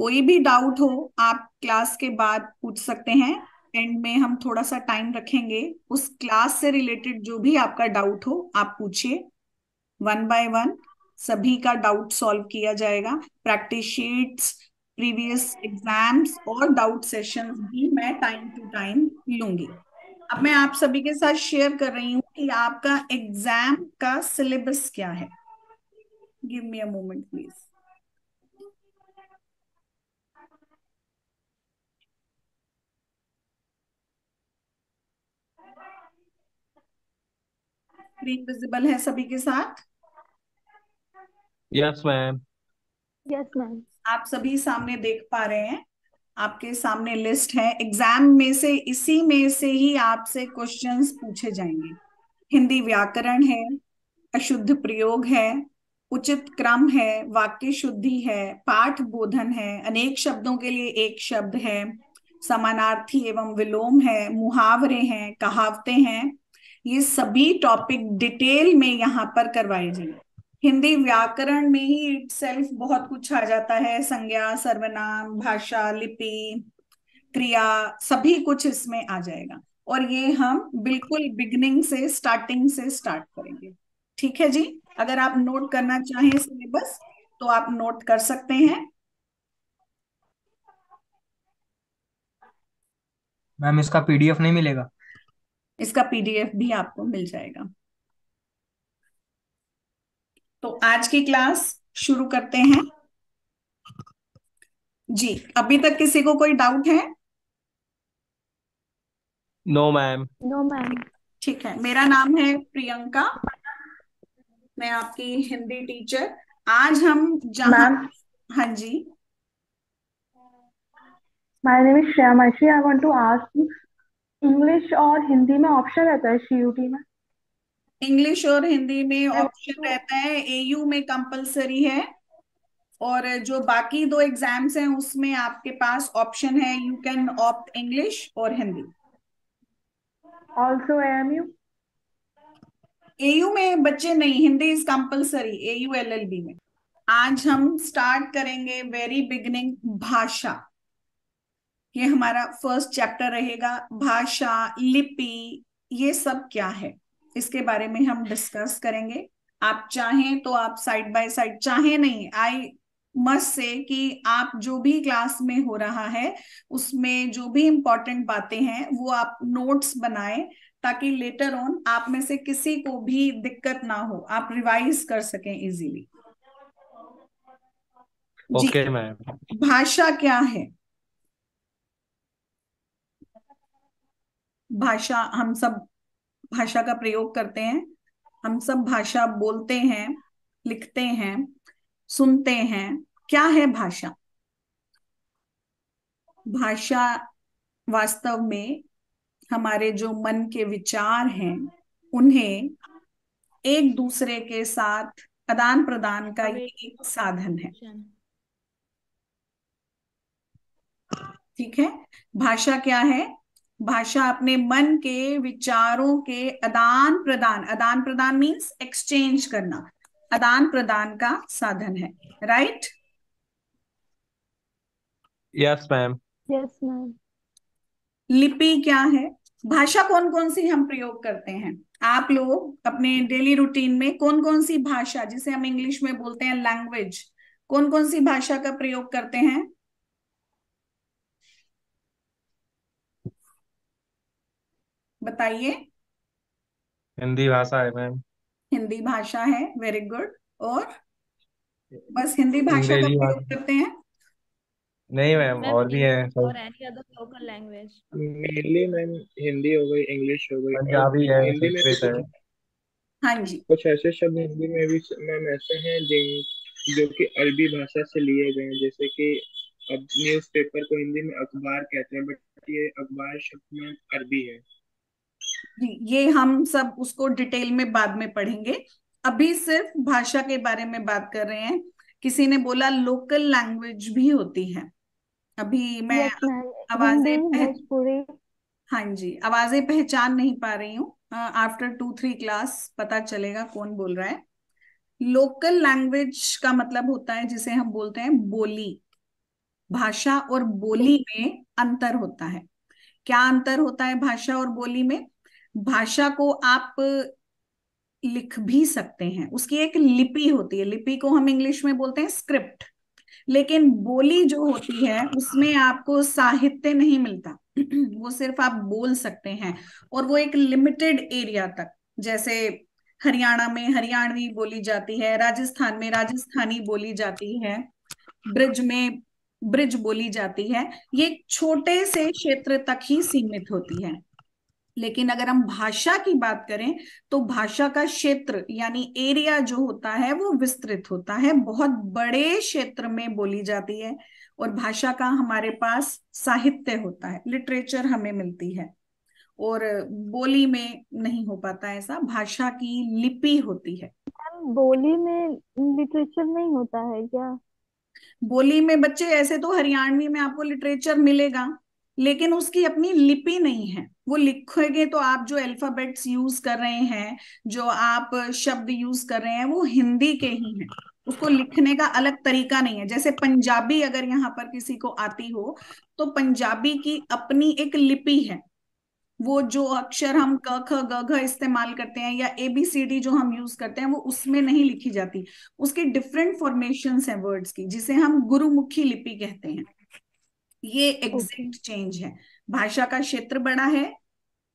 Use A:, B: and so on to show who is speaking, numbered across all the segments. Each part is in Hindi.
A: कोई भी डाउट हो आप क्लास के बाद पूछ सकते हैं। एंड में हम थोड़ा सा टाइम रखेंगे, उस क्लास से रिलेटेड जो भी आपका डाउट हो आप पूछिए। वन बाय वन सभी का डाउट सॉल्व किया जाएगा। प्रैक्टिस शीट्स, प्रीवियस एग्जाम्स और डाउट सेशंस भी मैं टाइम टू टाइम लूंगी। अब मैं आप सभी के साथ शेयर कर रही हूँ कि आपका एग्जाम का सिलेबस क्या है। Give me a moment please. Screen visible है सभी के साथ?
B: Yes ma'am.
C: Yes ma'am.
A: आप सभी सामने देख पा रहे हैं, आपके सामने लिस्ट है। एग्जाम में से इसी में से ही आपसे क्वेश्चंस पूछे जाएंगे। हिंदी व्याकरण है, अशुद्ध प्रयोग है, उचित क्रम है, वाक्य शुद्धि है, पाठ बोधन है, अनेक शब्दों के लिए एक शब्द है, समानार्थी एवं विलोम है, मुहावरे हैं, कहावतें हैं। ये सभी टॉपिक डिटेल में यहाँ पर करवाए जाएंगे। हिंदी व्याकरण में ही इटसेल्फ बहुत कुछ आ जाता है, संज्ञा, सर्वनाम, भाषा, लिपि, क्रिया, सभी कुछ इसमें आ जाएगा। और ये हम बिल्कुल बिगनिंग से, स्टार्टिंग से स्टार्ट करेंगे। ठीक है जी। अगर आप नोट करना चाहें सिलेबस तो आप नोट कर सकते हैं।
D: मैम इसका पीडीएफ नहीं मिलेगा?
A: इसका पीडीएफ भी आपको मिल जाएगा। तो आज की क्लास शुरू करते हैं जी। अभी तक किसी को कोई डाउट है?
B: No ma'am.
C: No ma'am.
A: ठीक है, मेरा नाम है प्रियंका, मैं आपकी हिंदी टीचर। आज हम जहाँ,
C: मैम,
A: हाँ जी,
C: my name is Shyamashi. I want to ask, English और हिंदी में ऑप्शन रहता है सीयूटी में?
A: इंग्लिश और हिंदी में
C: आई वांट
A: ऑप्शन
C: टू।
A: रहता है, एयू में कंपलसरी है। और जो बाकी दो एग्जाम्स हैं उसमें आपके पास ऑप्शन है, यू कैन ऑप्ट इंग्लिश और हिंदी।
C: Also AMU?
A: एयू में बच्चे नहीं, Hindi is compulsory AU LLB में। आज हम स्टार्ट करेंगे वेरी बिगनिंग, भाषा। ये हमारा फर्स्ट चैप्टर रहेगा। भाषा, लिपि, ये सब क्या है इसके बारे में हम डिस्कस करेंगे। आप चाहें तो आप साइड बाय साइड, चाहे नहीं, आई मस्ट से कि आप जो भी क्लास में हो रहा है उसमें जो भी इंपॉर्टेंट बातें हैं वो आप नोट्स बनाएं, ताकि लेटर ऑन आप में से किसी को भी दिक्कत ना हो, आप रिवाइज कर सकें इजीली। जी।
B: Okay ma'am.
A: भाषा क्या है? भाषा, हम सब भाषा का प्रयोग करते हैं, हम सब भाषा बोलते हैं, लिखते हैं, सुनते हैं। क्या है भाषा? भाषा वास्तव में हमारे जो मन के विचार हैं उन्हें एक दूसरे के साथ आदान प्रदान का ये एक साधन है। ठीक है। भाषा क्या है? भाषा अपने मन के विचारों के आदान प्रदान, आदान प्रदान मीन्स एक्सचेंज करना, आदान प्रदान का साधन है। Right?
B: Yes ma'am.
C: Yes ma'am.
A: लिपि क्या है? भाषा कौन कौन सी हम प्रयोग करते हैं? आप लोग अपने डेली रूटीन में कौन कौन सी भाषा, जिसे हम इंग्लिश में बोलते हैं लैंग्वेज, कौन कौन सी भाषा का प्रयोग करते हैं? बताइए।
B: हिंदी भाषा है मैम।
A: हिंदी भाषा है, वेरी गुड। और बस हिंदी भाषा का
B: अंग्रेजी
A: प्रयोग
B: भाषा
A: करते हैं?
B: नहीं मैम,
E: मैम
B: और भी है
E: इंग्लिश
B: सब।
E: और any other local language.
F: Mainly ma'am Hindi हो गई, इंग्लिश हो गई, और
B: पंजाबी है,
F: हिंदी में भी
B: संस्कृत है।
A: हाँ जी।
F: कुछ ऐसे शब्द हिंदी में भी मैम ऐसे हैं जिन जो कि अरबी भाषा से लिए गए हैं। जैसे कि अब न्यूज़पेपर को हिंदी में अखबार कहते हैं, बट ये अखबार शब्द में अरबी है।
A: जी, ये हम सब उसको डिटेल में बाद में पढ़ेंगे। अभी सिर्फ भाषा के बारे में बात कर रहे हैं। किसी ने बोला लोकल लैंग्वेज भी होती है। अभी मैं
C: यस मैम। हिंदी,
A: आवाजें
C: भोजपुरी।
A: हाँ जी, आवाजें पहचान नहीं पा रही हूँ। आफ्टर 2-3 क्लास पता चलेगा कौन बोल रहा है। लोकल लैंग्वेज का मतलब होता है जिसे हम बोलते हैं बोली। भाषा और बोली में अंतर होता है। क्या अंतर होता है भाषा और बोली में? भाषा को आप लिख भी सकते हैं, उसकी एक लिपि होती है, लिपि को हम इंग्लिश में बोलते हैं स्क्रिप्ट। लेकिन बोली जो होती है उसमें आपको साहित्य नहीं मिलता वो सिर्फ आप बोल सकते हैं, और वो एक लिमिटेड एरिया तक। जैसे हरियाणा में हरियाणवी बोली जाती है, राजस्थान में राजस्थानी बोली जाती है, ब्रिज में ब्रिज बोली जाती है। ये एक छोटे से क्षेत्र तक ही सीमित होती है। लेकिन अगर हम भाषा की बात करें तो भाषा का क्षेत्र यानी एरिया जो होता है वो विस्तृत होता है, बहुत बड़े क्षेत्र में बोली जाती है। और भाषा का हमारे पास साहित्य होता है, लिटरेचर हमें मिलती है, और बोली में नहीं हो पाता ऐसा, भाषा की लिपि होती है।
C: मैम बोली में लिटरेचर नहीं होता है क्या?
A: बोली में बच्चे ऐसे तो हरियाणवी में आपको लिटरेचर मिलेगा, लेकिन उसकी अपनी लिपि नहीं है। वो लिखोगे तो आप जो अल्फाबेट्स यूज कर रहे हैं, जो आप शब्द यूज कर रहे हैं, वो हिंदी के ही हैं। उसको लिखने का अलग तरीका नहीं है। जैसे पंजाबी अगर यहाँ पर किसी को आती हो तो पंजाबी की अपनी एक लिपि है। वो जो अक्षर हम क ख ग घ इस्तेमाल करते हैं या ABCD जो हम यूज करते हैं वो उसमें नहीं लिखी जाती। उसकी डिफरेंट फॉर्मेशंस हैं वर्ड्स की, जिसे हम गुरुमुखी लिपि कहते हैं। ये
C: ओके।
A: एग्जैक्ट चेंज है। भाषा का क्षेत्र बड़ा है,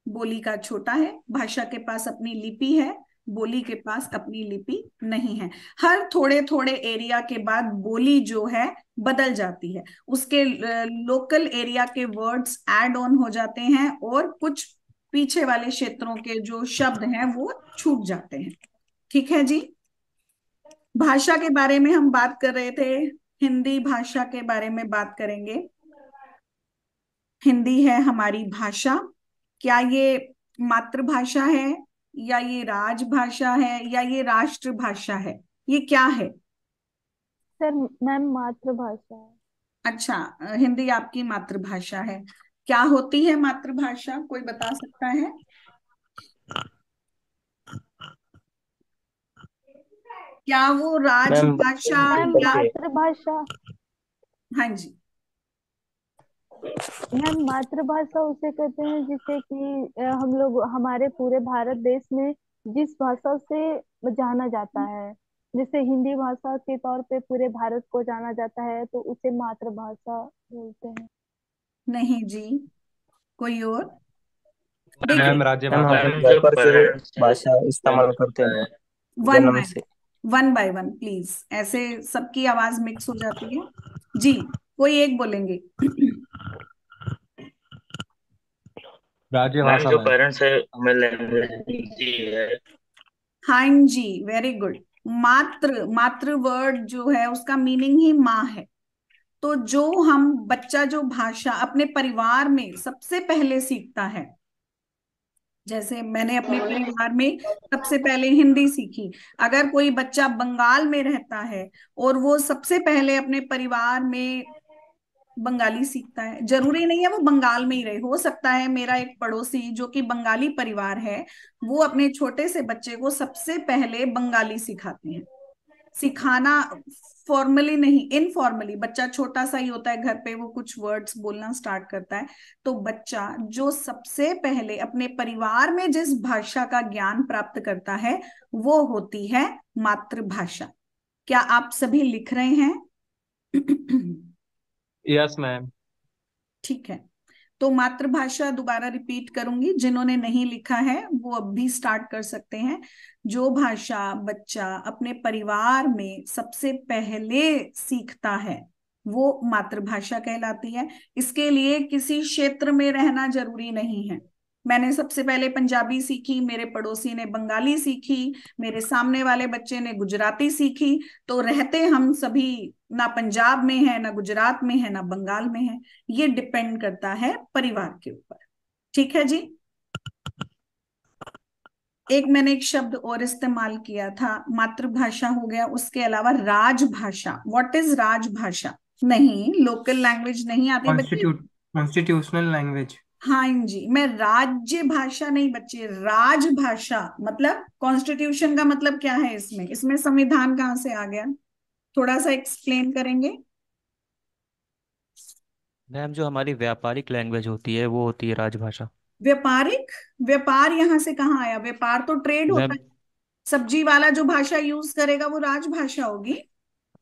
A: बोली का छोटा है। भाषा के पास अपनी लिपि है, बोली के पास अपनी लिपि नहीं है। हर थोड़े थोड़े एरिया के बाद बोली जो है बदल जाती है, उसके लोकल एरिया के वर्ड्स ऐड ऑन हो जाते हैं, और कुछ पीछे वाले क्षेत्रों के जो शब्द हैं वो छूट जाते हैं। ठीक है जी। भाषा के बारे में हम बात कर रहे थे, हिंदी भाषा के बारे में बात करेंगे। हिंदी है हमारी भाषा। क्या ये मातृभाषा है, या ये राजभाषा है, या ये राष्ट्रभाषा है? ये क्या है?
C: सर मैम मातृभाषा है।
A: अच्छा, हिंदी आपकी मातृभाषा है। क्या होती है मातृभाषा, कोई बता सकता है? क्या वो
B: मैम
A: राजभाषा
C: मैम
A: या?
C: मातृभाषा,
A: हाँ जी।
C: मैम मातृभाषा उसे कहते हैं जिसे कि हम लोग हमारे पूरे भारत देश में जिस भाषा से जाना जाता है, जैसे हिंदी भाषा के तौर पे पूरे भारत को जाना जाता है तो उसे मातृभाषा बोलते हैं।
A: नहीं जी, कोई और? देखिए,
B: मैम
E: मैम
B: राज्यभाषा
E: हम
B: है।
E: घर पर जो भाषा इस्तेमाल करते हैं
A: वन
E: जन्म
A: बाय
E: से।
A: वन बाय वन प्लीज, ऐसे सबकी आवाज मिक्स हो जाती है जी। कोई एक बोलेंगे?
E: मैम
B: राज्यभाषा
E: जो
B: मैम।
E: पेरेंट्स है हमें लैंग्वेज दी है।
A: हाँ जी, वेरी गुड। मातृ, मातृ वर्ड जो है उसका मीनिंग ही माँ है। तो जो हम बच्चा जो भाषा अपने परिवार में सबसे पहले सीखता है, जैसे मैंने अपने परिवार में सबसे पहले हिंदी सीखी। अगर कोई बच्चा बंगाल में रहता है और वो सबसे पहले अपने परिवार में बंगाली सीखता है, जरूरी नहीं है वो बंगाल में ही रहे, हो सकता है मेरा एक पड़ोसी जो कि बंगाली परिवार है, वो अपने छोटे से बच्चे को सबसे पहले बंगाली सिखाते हैं। सिखाना फॉर्मली नहीं, इनफॉर्मली, बच्चा छोटा सा ही होता है, घर पे वो कुछ वर्ड्स बोलना स्टार्ट करता है। तो बच्चा जो सबसे पहले अपने परिवार में जिस भाषा का ज्ञान प्राप्त करता है वो होती है मातृभाषा। क्या आप सभी लिख रहे हैं?
B: Yes ma'am.
A: ठीक है, तो मातृभाषा दोबारा रिपीट करूंगी, जिन्होंने नहीं लिखा है वो अब भी स्टार्ट कर सकते हैं। जो भाषा बच्चा अपने परिवार में सबसे पहले सीखता है वो मातृभाषा कहलाती है। इसके लिए किसी क्षेत्र में रहना जरूरी नहीं है। मैंने सबसे पहले पंजाबी सीखी, मेरे पड़ोसी ने बंगाली सीखी, मेरे सामने वाले बच्चे ने गुजराती सीखी, तो रहते हम सभी ना पंजाब में है, ना गुजरात में है, ना बंगाल में है। ये डिपेंड करता है परिवार के ऊपर। ठीक है जी। मैंने एक शब्द और इस्तेमाल किया था, मातृभाषा हो गया, उसके अलावा राजभाषा। व्हाट इज राजभाषा? नहीं, लोकल लैंग्वेज नहीं आती बच्चे।
D: Constitutional language.
A: हाँ जी, मैं राज्य भाषा नहीं बच्चे, राजभाषा। मतलब कॉन्स्टिट्यूशन का मतलब क्या है इसमें? इसमें संविधान कहाँ से आ गया? थोड़ा सा एक्सप्लेन करेंगे।
G: मैम जो हमारी व्यापारिक लैंग्वेज होती है वो होती है राजभाषा।
A: व्यापारिक? व्यापार यहाँ से कहाँ आया? व्यापार तो ट्रेड होता
G: मैम
A: है। सब्जी वाला जो भाषा यूज करेगा वो राजभाषा होगी।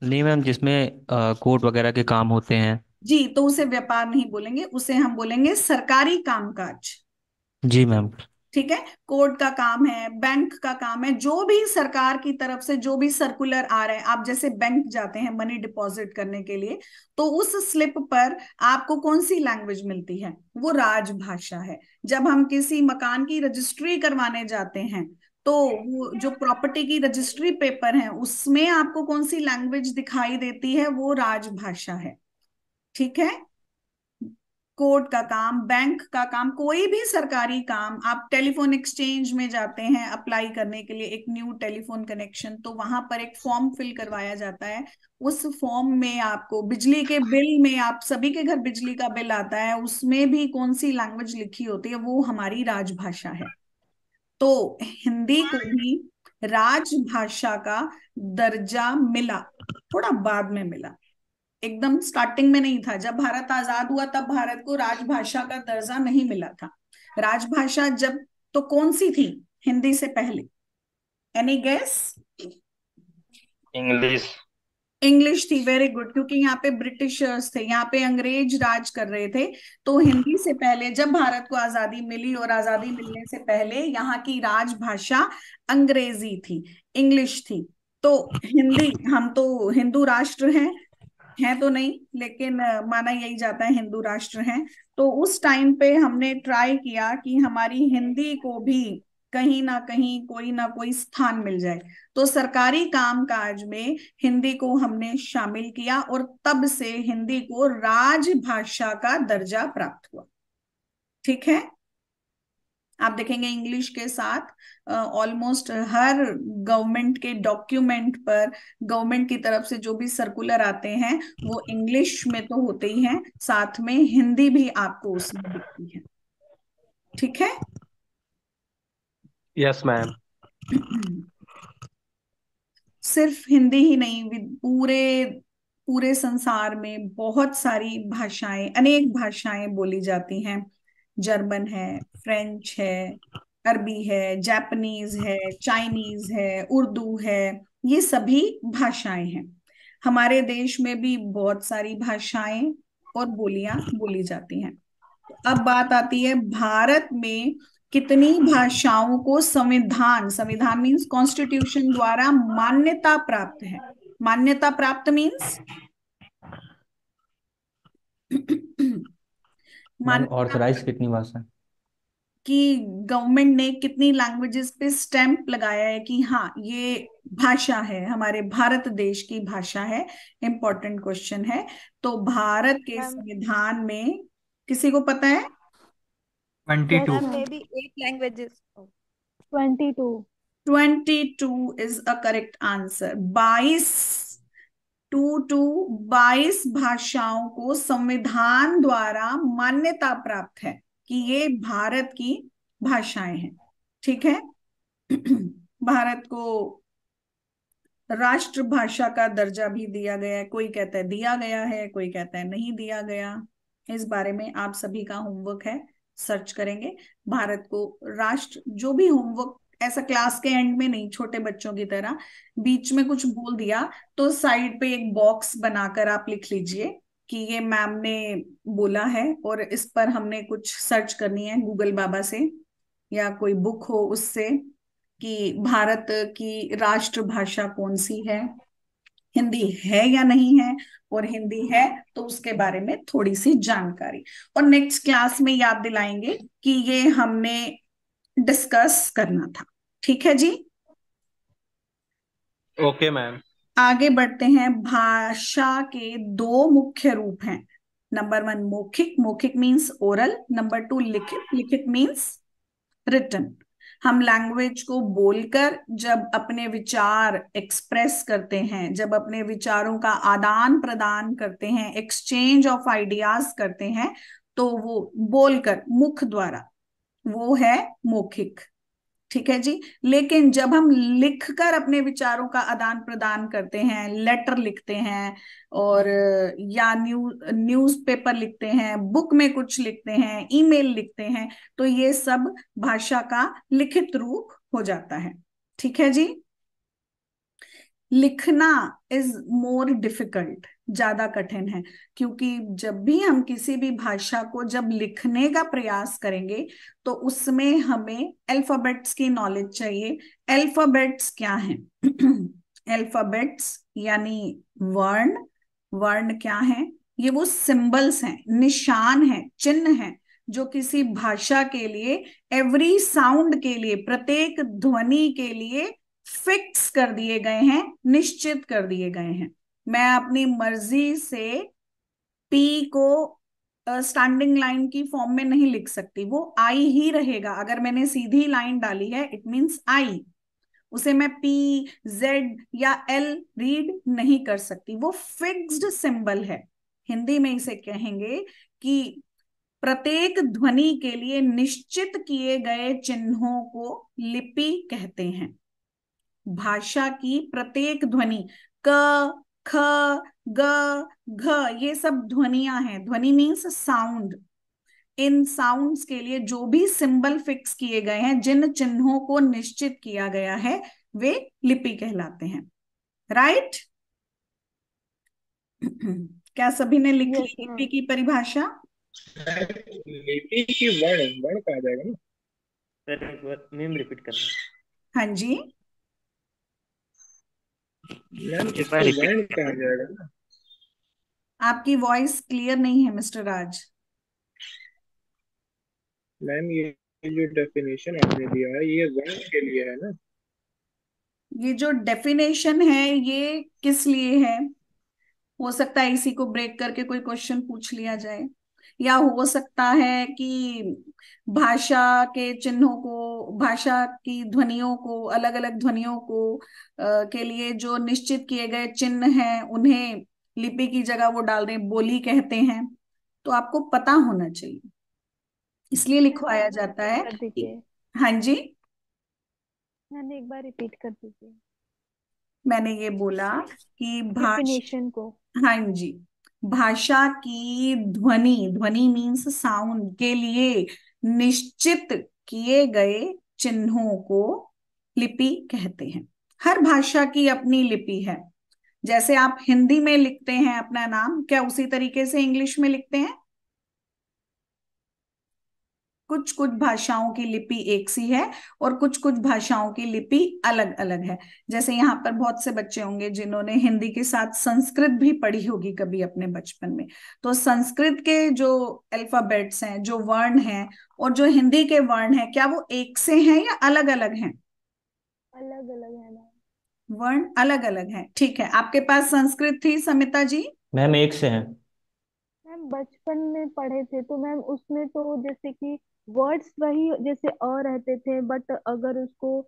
G: नहीं मैम, जिसमें कोर्ट वगैरह के काम होते हैं।
A: जी, तो उसे व्यापार नहीं बोलेंगे, उसे हम बोलेंगे सरकारी कामकाज।
G: जी मैम।
A: ठीक है। कोर्ट का काम है, बैंक का काम है, जो भी सरकार की तरफ से जो भी सर्कुलर आ रहा है, आप जैसे बैंक जाते हैं मनी डिपॉजिट करने के लिए, तो उस स्लिप पर आपको कौन सी लैंग्वेज मिलती है? वो राजभाषा है। जब हम किसी मकान की रजिस्ट्री करवाने जाते हैं, तो वो जो प्रॉपर्टी की रजिस्ट्री पेपर है उसमें आपको कौन सी लैंग्वेज दिखाई देती है? वो राजभाषा है। ठीक है। कोर्ट का काम, बैंक का काम, कोई भी सरकारी काम, आप टेलीफोन एक्सचेंज में जाते हैं अप्लाई करने के लिए एक न्यू टेलीफोन कनेक्शन, तो वहां पर एक फॉर्म फिल करवाया जाता है। उस फॉर्म में आपको बिजली के बिल में, आप सभी के घर बिजली का बिल आता है, उसमें भी कौन सी लैंग्वेज लिखी होती है? वो हमारी राजभाषा है। तो हिंदी को भी राजभाषा का दर्जा मिला, थोड़ा बाद में मिला, एकदम स्टार्टिंग में नहीं था। जब भारत आजाद हुआ तब भारत को राजभाषा का दर्जा नहीं मिला था। राजभाषा जब तो कौन सी थी हिंदी से पहले? Any guess?
E: इंग्लिश।
A: इंग्लिश थी। वेरी गुड, क्योंकि यहाँ पे ब्रिटिशर्स थे, यहाँ पे अंग्रेज राज कर रहे थे। तो हिंदी से पहले, जब भारत को आजादी मिली और आजादी मिलने से पहले, यहाँ की राजभाषा अंग्रेजी थी, इंग्लिश थी। तो हिंदी, हम तो हिंदू राष्ट्र हैं तो नहीं, लेकिन माना यही जाता है हिंदू राष्ट्र हैं। तो उस टाइम पे हमने ट्राई किया कि हमारी हिंदी को भी कहीं ना कहीं कोई ना कोई स्थान मिल जाए। तो सरकारी कामकाज में हिंदी को हमने शामिल किया और तब से हिंदी को राजभाषा का दर्जा प्राप्त हुआ। ठीक है। आप देखेंगे इंग्लिश के साथ ऑलमोस्ट हर गवर्नमेंट के डॉक्यूमेंट पर, गवर्नमेंट की तरफ से जो भी सर्कुलर आते हैं वो इंग्लिश में तो होते ही हैं, साथ में हिंदी भी आपको उसमें दिखती है। ठीक है।
B: Yes ma'am.
A: सिर्फ हिंदी ही नहीं, पूरे पूरे संसार में बहुत सारी भाषाएं, अनेक भाषाएं बोली जाती हैं। जर्मन है, फ्रेंच है, अरबी है, जापानीज है, चाइनीज है, उर्दू है, ये सभी भाषाएं हैं। हमारे देश में भी बहुत सारी भाषाएं और बोलियां बोली जाती हैं। अब बात आती है भारत में कितनी भाषाओं को संविधान, संविधान मीन्स कॉन्स्टिट्यूशन द्वारा मान्यता प्राप्त है। मान्यता प्राप्त मीन्स
G: मैम
A: मान्यता
G: ऑर्थराइज कितनी भाषा है?
A: कि गवर्नमेंट ने कितनी लैंग्वेजेस पे स्टैंप लगाया है कि हाँ ये भाषा है, हमारे भारत देश की भाषा है। इंपॉर्टेंट क्वेश्चन है। तो भारत के
H: मैम
A: संविधान में, किसी को पता है?
D: 22।
H: Ma'am may be 8 languages.
C: 22।
A: 22 is a correct answer. 22 भाषाओं को संविधान द्वारा मान्यता प्राप्त है कि ये भारत की भाषाएं हैं। ठीक है। भारत को राष्ट्रभाषा का दर्जा भी दिया गया है। कोई कहता है दिया गया है, कोई कहता है नहीं दिया गया। इस बारे में आप सभी का होमवर्क है, सर्च करेंगे। भारत को राष्ट्र, जो भी होमवर्क, ऐसा क्लास के एंड में नहीं, छोटे बच्चों की तरह बीच में कुछ बोल दिया तो साइड पे एक बॉक्स बनाकर आप लिख लीजिए कि ये मैम ने बोला है, और इस पर हमने कुछ सर्च करनी है गूगल बाबा से या कोई बुक हो उससे कि भारत की राष्ट्रभाषा कौन सी है, हिंदी है या नहीं है, और हिंदी है तो उसके बारे में थोड़ी सी जानकारी। और नेक्स्ट क्लास में याद दिलाएंगे कि ये हमने डिस्कस करना था। ठीक है जी।
B: Okay ma'am.
A: आगे बढ़ते हैं। भाषा के दो मुख्य रूप हैं। नंबर 1 मौखिक, मौखिक मीन्स ओरल। नंबर 2 लिखित, लिखित मीन्स रिटन। हम लैंग्वेज को बोलकर जब अपने विचार एक्सप्रेस करते हैं, जब अपने विचारों का आदान प्रदान करते हैं, एक्सचेंज ऑफ आइडियाज करते हैं, तो वो बोलकर, मुख द्वारा, वो है मौखिक। ठीक है जी। लेकिन जब हम लिखकर अपने विचारों का आदान प्रदान करते हैं, लेटर लिखते हैं और या न्यूज़पेपर लिखते हैं, बुक में कुछ लिखते हैं, ईमेल लिखते हैं, तो ये सब भाषा का लिखित रूप हो जाता है। ठीक है जी। लिखना इज मोर डिफिकल्ट, ज्यादा कठिन है, क्योंकि जब भी हम किसी भी भाषा को जब लिखने का प्रयास करेंगे तो उसमें हमें अल्फाबेट्स की नॉलेज चाहिए। अल्फाबेट्स क्या हैं? अल्फाबेट्स यानी वर्ण। वर्ण क्या है? ये वो सिंबल्स हैं, निशान हैं, चिन्ह हैं, जो किसी भाषा के लिए, एवरी साउंड के लिए, प्रत्येक ध्वनि के लिए फिक्स कर दिए गए हैं, निश्चित कर दिए गए हैं। मैं अपनी मर्जी से पी को स्टैंडिंग लाइन की फॉर्म में नहीं लिख सकती, वो आई ही रहेगा। अगर मैंने सीधी लाइन डाली है, इट मींस आई, उसे मैं पी, जेड या एल रीड नहीं कर सकती, वो फिक्स्ड सिंबल है। हिंदी में इसे कहेंगे कि प्रत्येक ध्वनि के लिए निश्चित किए गए चिन्हों को लिपि कहते हैं। भाषा की प्रत्येक ध्वनि, क, ख, ग, घ, ये सब ध्वनियां हैं। ध्वनि मीन्स साउंड। इन साउंड्स के लिए जो भी सिंबल फिक्स किए गए हैं, जिन चिन्हों को निश्चित किया गया है, वे लिपि कहलाते हैं। राइट? क्या सभी ने लिख ली
C: यस
A: लिपि
C: मैम।
A: की परिभाषा?
F: लिपि की वर्ण वर्ण कहा जाएगा ना?
E: सर एक बार मैम रिपीट करना।
A: हाँ जी।
F: मैम
E: एक
F: इसको
E: बार रिपीट
F: वर्ण
E: करना।
F: कहा जाएगा ना?
A: आपकी वॉइस क्लियर नहीं है मिस्टर राज।
F: मैम ये जो डेफिनेशन आपने दिया है ये वर्ण के लिए है ना?
A: ये जो डेफिनेशन है ये किस लिए है? हो सकता है इसी को ब्रेक करके कोई क्वेश्चन पूछ लिया जाए, या हो सकता है कि भाषा के चिन्हों को, भाषा की ध्वनियों को, अलग अलग ध्वनियों को के लिए जो निश्चित किए गए चिन्ह हैं, उन्हें लिपि की जगह वो डाल दें, बोली कहते हैं। तो आपको पता होना चाहिए, इसलिए
C: मैम
A: लिखवाया
C: एक बार
A: जाता
C: रिपीट
A: है।
C: कर दीजिए।
A: हाँ जी।
C: मैम एक बार रिपीट कर दीजिए
A: मैंने ये बोला कि
C: डेफिनेशन को।
A: हाँ जी, भाषा की ध्वनि, ध्वनि मीन्स साउंड के लिए निश्चित किए गए चिन्हों को लिपि कहते हैं। हर भाषा की अपनी लिपि है। जैसे आप हिंदी में लिखते हैं अपना नाम, क्या उसी तरीके से इंग्लिश में लिखते हैं? कुछ कुछ भाषाओं की लिपि एक सी है और कुछ कुछ भाषाओं की लिपि अलग अलग है। जैसे यहाँ पर बहुत से बच्चे होंगे जिन्होंने हिंदी के साथ संस्कृत भी पढ़ी होगी कभी अपने बचपन में। तो संस्कृत के जो अल्फाबेट्स हैं, जो वर्ण हैं, और जो हिंदी के वर्ण हैं, क्या वो एक से हैं या अलग अलग हैं?
C: अलग अलग है मैम।
A: वर्ण अलग अलग हैं। ठीक है, आपके पास संस्कृत थी समिता जी?
G: मैम एक से हैं।
C: मैम बचपन में पढ़े थे तो मैम उसमें तो जैसे कि वर्ड्स वही जैसे अ रहते थे, बट अगर उसको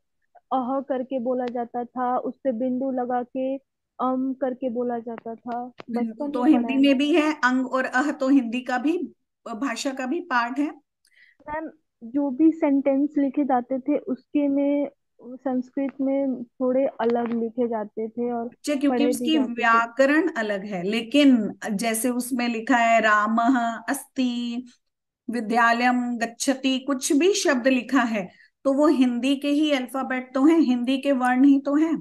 C: अह करके बोला जाता था, उस पे बिंदु लगा के करके बोला जाता था।
A: बिंदु
C: बचपन
A: तो
C: में पढ़ा
A: हिंदी
C: है
A: में
C: मैम।
A: भी है, अंग और अह तो हिंदी का भी, भाषा का भी पार्ट है।
C: मैम जो भी सेंटेंस लिखे जाते थे उसके में संस्कृत में थोड़े अलग लिखे जाते थे और
A: अच्छा, क्योंकि
C: पढ़े भी
A: उसकी
C: जाते थे।
A: व्याकरण अलग है। लेकिन जैसे उसमें लिखा है रामः अस्ति, विद्यालयम गच्छति, कुछ भी शब्द लिखा है तो वो हिंदी के ही अल्फाबेट तो हैं, हिंदी के वर्ण ही तो हैं।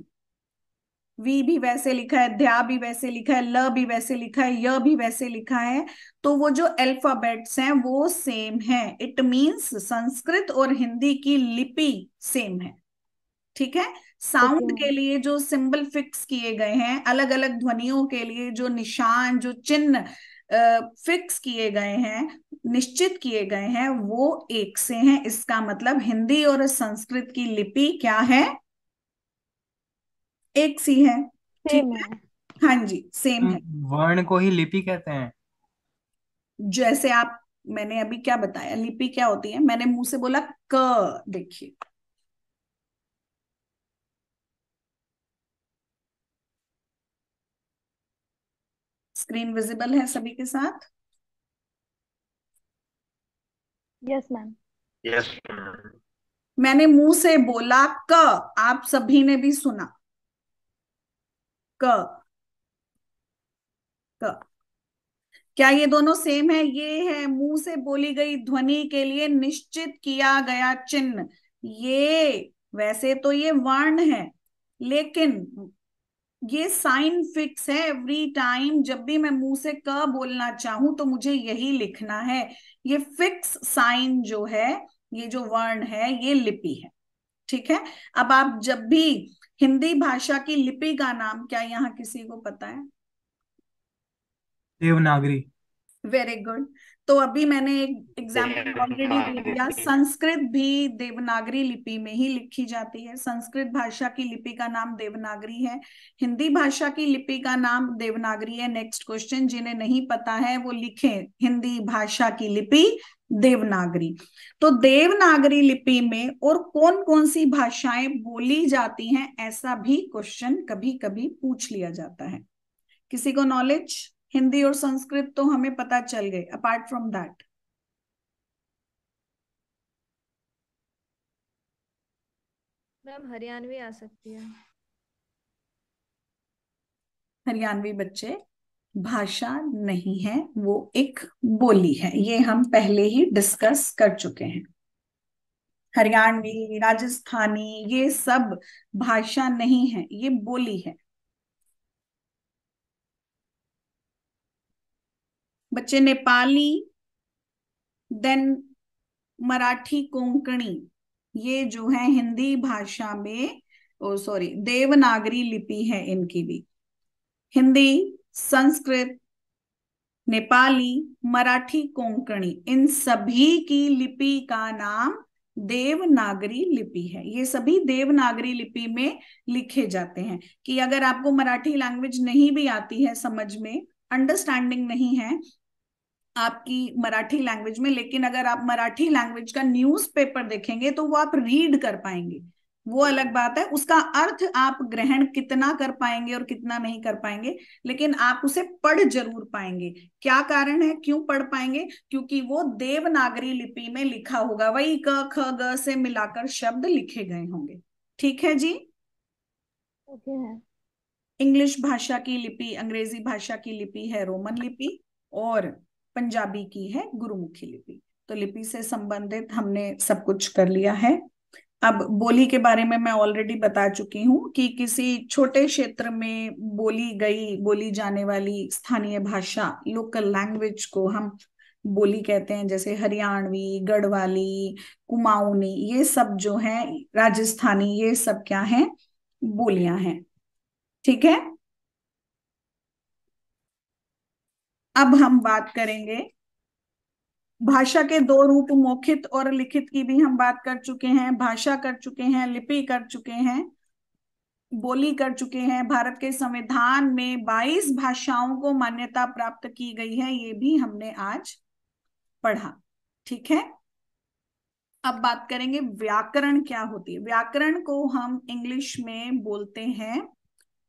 A: वी भी वैसे लिखा है, ध्या भी वैसे लिखा है, ल भी वैसे लिखा है, य भी वैसे लिखा है। तो वो जो अल्फाबेट्स हैं वो सेम है। इट मींस संस्कृत और हिंदी की लिपि सेम है। ठीक है।
C: ओके
A: साउंड के
C: मैम।
A: लिए जो सिंबल फिक्स किए गए हैं, अलग अलग ध्वनियों के लिए जो निशान, जो चिन्ह फिक्स किए गए हैं, निश्चित किए गए हैं, वो एक से हैं। इसका मतलब हिंदी और संस्कृत की लिपि क्या है? एक सी है। ठीक
C: सेम
A: है।
C: है।
A: हाँ जी, सेम है।
D: वर्ण को ही लिपि कहते हैं।
A: जैसे आप, मैंने अभी क्या बताया, लिपि क्या होती है? मैंने मुंह से बोला क, देखिए, स्क्रीन विजिबल है सभी के साथ?
C: Yes ma'am.
E: Yes ma'am.
A: मैंने मुंह से बोला क, आप सभी ने भी सुना क। क क्या ये दोनों सेम है? ये है मुंह से बोली गई ध्वनि के लिए निश्चित किया गया चिन्ह। ये वैसे तो ये वर्ण है, लेकिन ये साइन फिक्स है। एवरी टाइम जब भी मैं मुंह से क बोलना चाहूं तो मुझे यही लिखना है। ये फिक्स साइन जो है, ये जो वर्ण है, ये लिपि है। ठीक है। अब आप जब भी हिंदी भाषा की लिपि का नाम, क्या यहाँ किसी को पता है?
D: देवनागरी।
A: Very good. तो अभी मैंने एक एग्जाम्पल ऑलरेडी दे दिया। संस्कृत भी देवनागरी लिपि में ही लिखी जाती है। संस्कृत भाषा की लिपि का नाम देवनागरी है। हिंदी भाषा की लिपि का नाम देवनागरी है। नेक्स्ट क्वेश्चन, जिन्हें नहीं पता है वो लिखें हिंदी भाषा की लिपि देवनागरी। तो देवनागरी लिपि में और कौन कौन सी भाषाएं बोली जाती हैं, ऐसा भी क्वेश्चन कभी कभी पूछ लिया जाता है। किसी को नॉलेज? हिंदी और संस्कृत तो हमें पता चल गए, apart from that
H: ma'am Haryanvi आ सकती है।
A: हरियाणवी बच्चे भाषा नहीं है, वो एक बोली है। ये हम पहले ही डिस्कस कर चुके हैं। हरियाणवी, राजस्थानी, ये सब भाषा नहीं है, ये बोली है। बच्चे नेपाली, देन मराठी, कोंकणी, ये जो है हिंदी भाषा में, ओ सॉरी, देवनागरी लिपि है इनकी भी। हिंदी, संस्कृत, नेपाली, मराठी, कोंकणी, इन सभी की लिपि का नाम देवनागरी लिपि है। ये सभी देवनागरी लिपि में लिखे जाते हैं। कि अगर आपको मराठी लैंग्वेज नहीं भी आती है, समझ में अंडरस्टैंडिंग नहीं है आपकी मराठी लैंग्वेज में, लेकिन अगर आप मराठी लैंग्वेज का न्यूज़पेपर देखेंगे तो वो आप रीड कर पाएंगे। वो अलग बात है, उसका अर्थ आप ग्रहण कितना कर पाएंगे और कितना नहीं कर पाएंगे, लेकिन आप उसे पढ़ जरूर पाएंगे। क्या कारण है, क्यों पढ़ पाएंगे? क्योंकि वो देवनागरी लिपि में लिखा होगा, वही क ख ग से मिलाकर शब्द लिखे गए होंगे। ठीक है जी।
C: ओके है।
A: इंग्लिश भाषा की लिपि, अंग्रेजी भाषा की लिपि है रोमन लिपि, और पंजाबी की है गुरुमुखी लिपि। तो लिपि से संबंधित हमने सब कुछ कर लिया है। अब बोली के बारे में मैं ऑलरेडी बता चुकी हूँ कि किसी छोटे क्षेत्र में बोली जाने वाली स्थानीय भाषा, लोकल लैंग्वेज को हम बोली कहते हैं। जैसे हरियाणवी, गढ़वाली, कुमाऊनी, ये सब जो है, राजस्थानी, ये सब क्या है? बोलियां हैं। ठीक है। अब हम बात करेंगे भाषा के दो रूप, मौखिक और लिखित की भी हम बात कर चुके हैं। भाषा कर चुके हैं, लिपि कर चुके हैं, बोली कर चुके हैं। भारत के संविधान में 22 भाषाओं को मान्यता प्राप्त की गई है, ये भी हमने आज पढ़ा। ठीक है। अब बात करेंगे व्याकरण क्या होती है। व्याकरण को हम इंग्लिश में बोलते हैं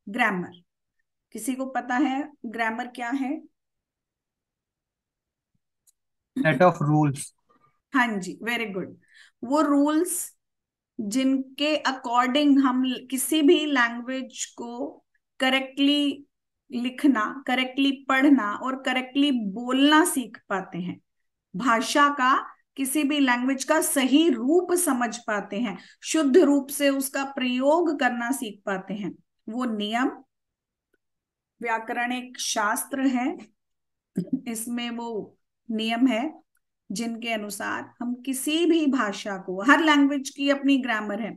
A: ग्रामर। किसी को पता है ग्रामर क्या है?
D: Set of rules.
A: हाँ जी, वेरी गुड। वो रूल्स जिनके अकॉर्डिंग हम किसी भी लैंग्वेज को करेक्टली लिखना, करेक्टली पढ़ना और करेक्टली बोलना सीख पाते हैं। भाषा का, किसी भी लैंग्वेज का सही रूप समझ पाते हैं, शुद्ध रूप से उसका प्रयोग करना सीख पाते हैं। वो नियम, व्याकरण एक शास्त्र है, इसमें वो नियम है जिनके अनुसार हम किसी भी भाषा को, हर लैंग्वेज की अपनी ग्रामर है।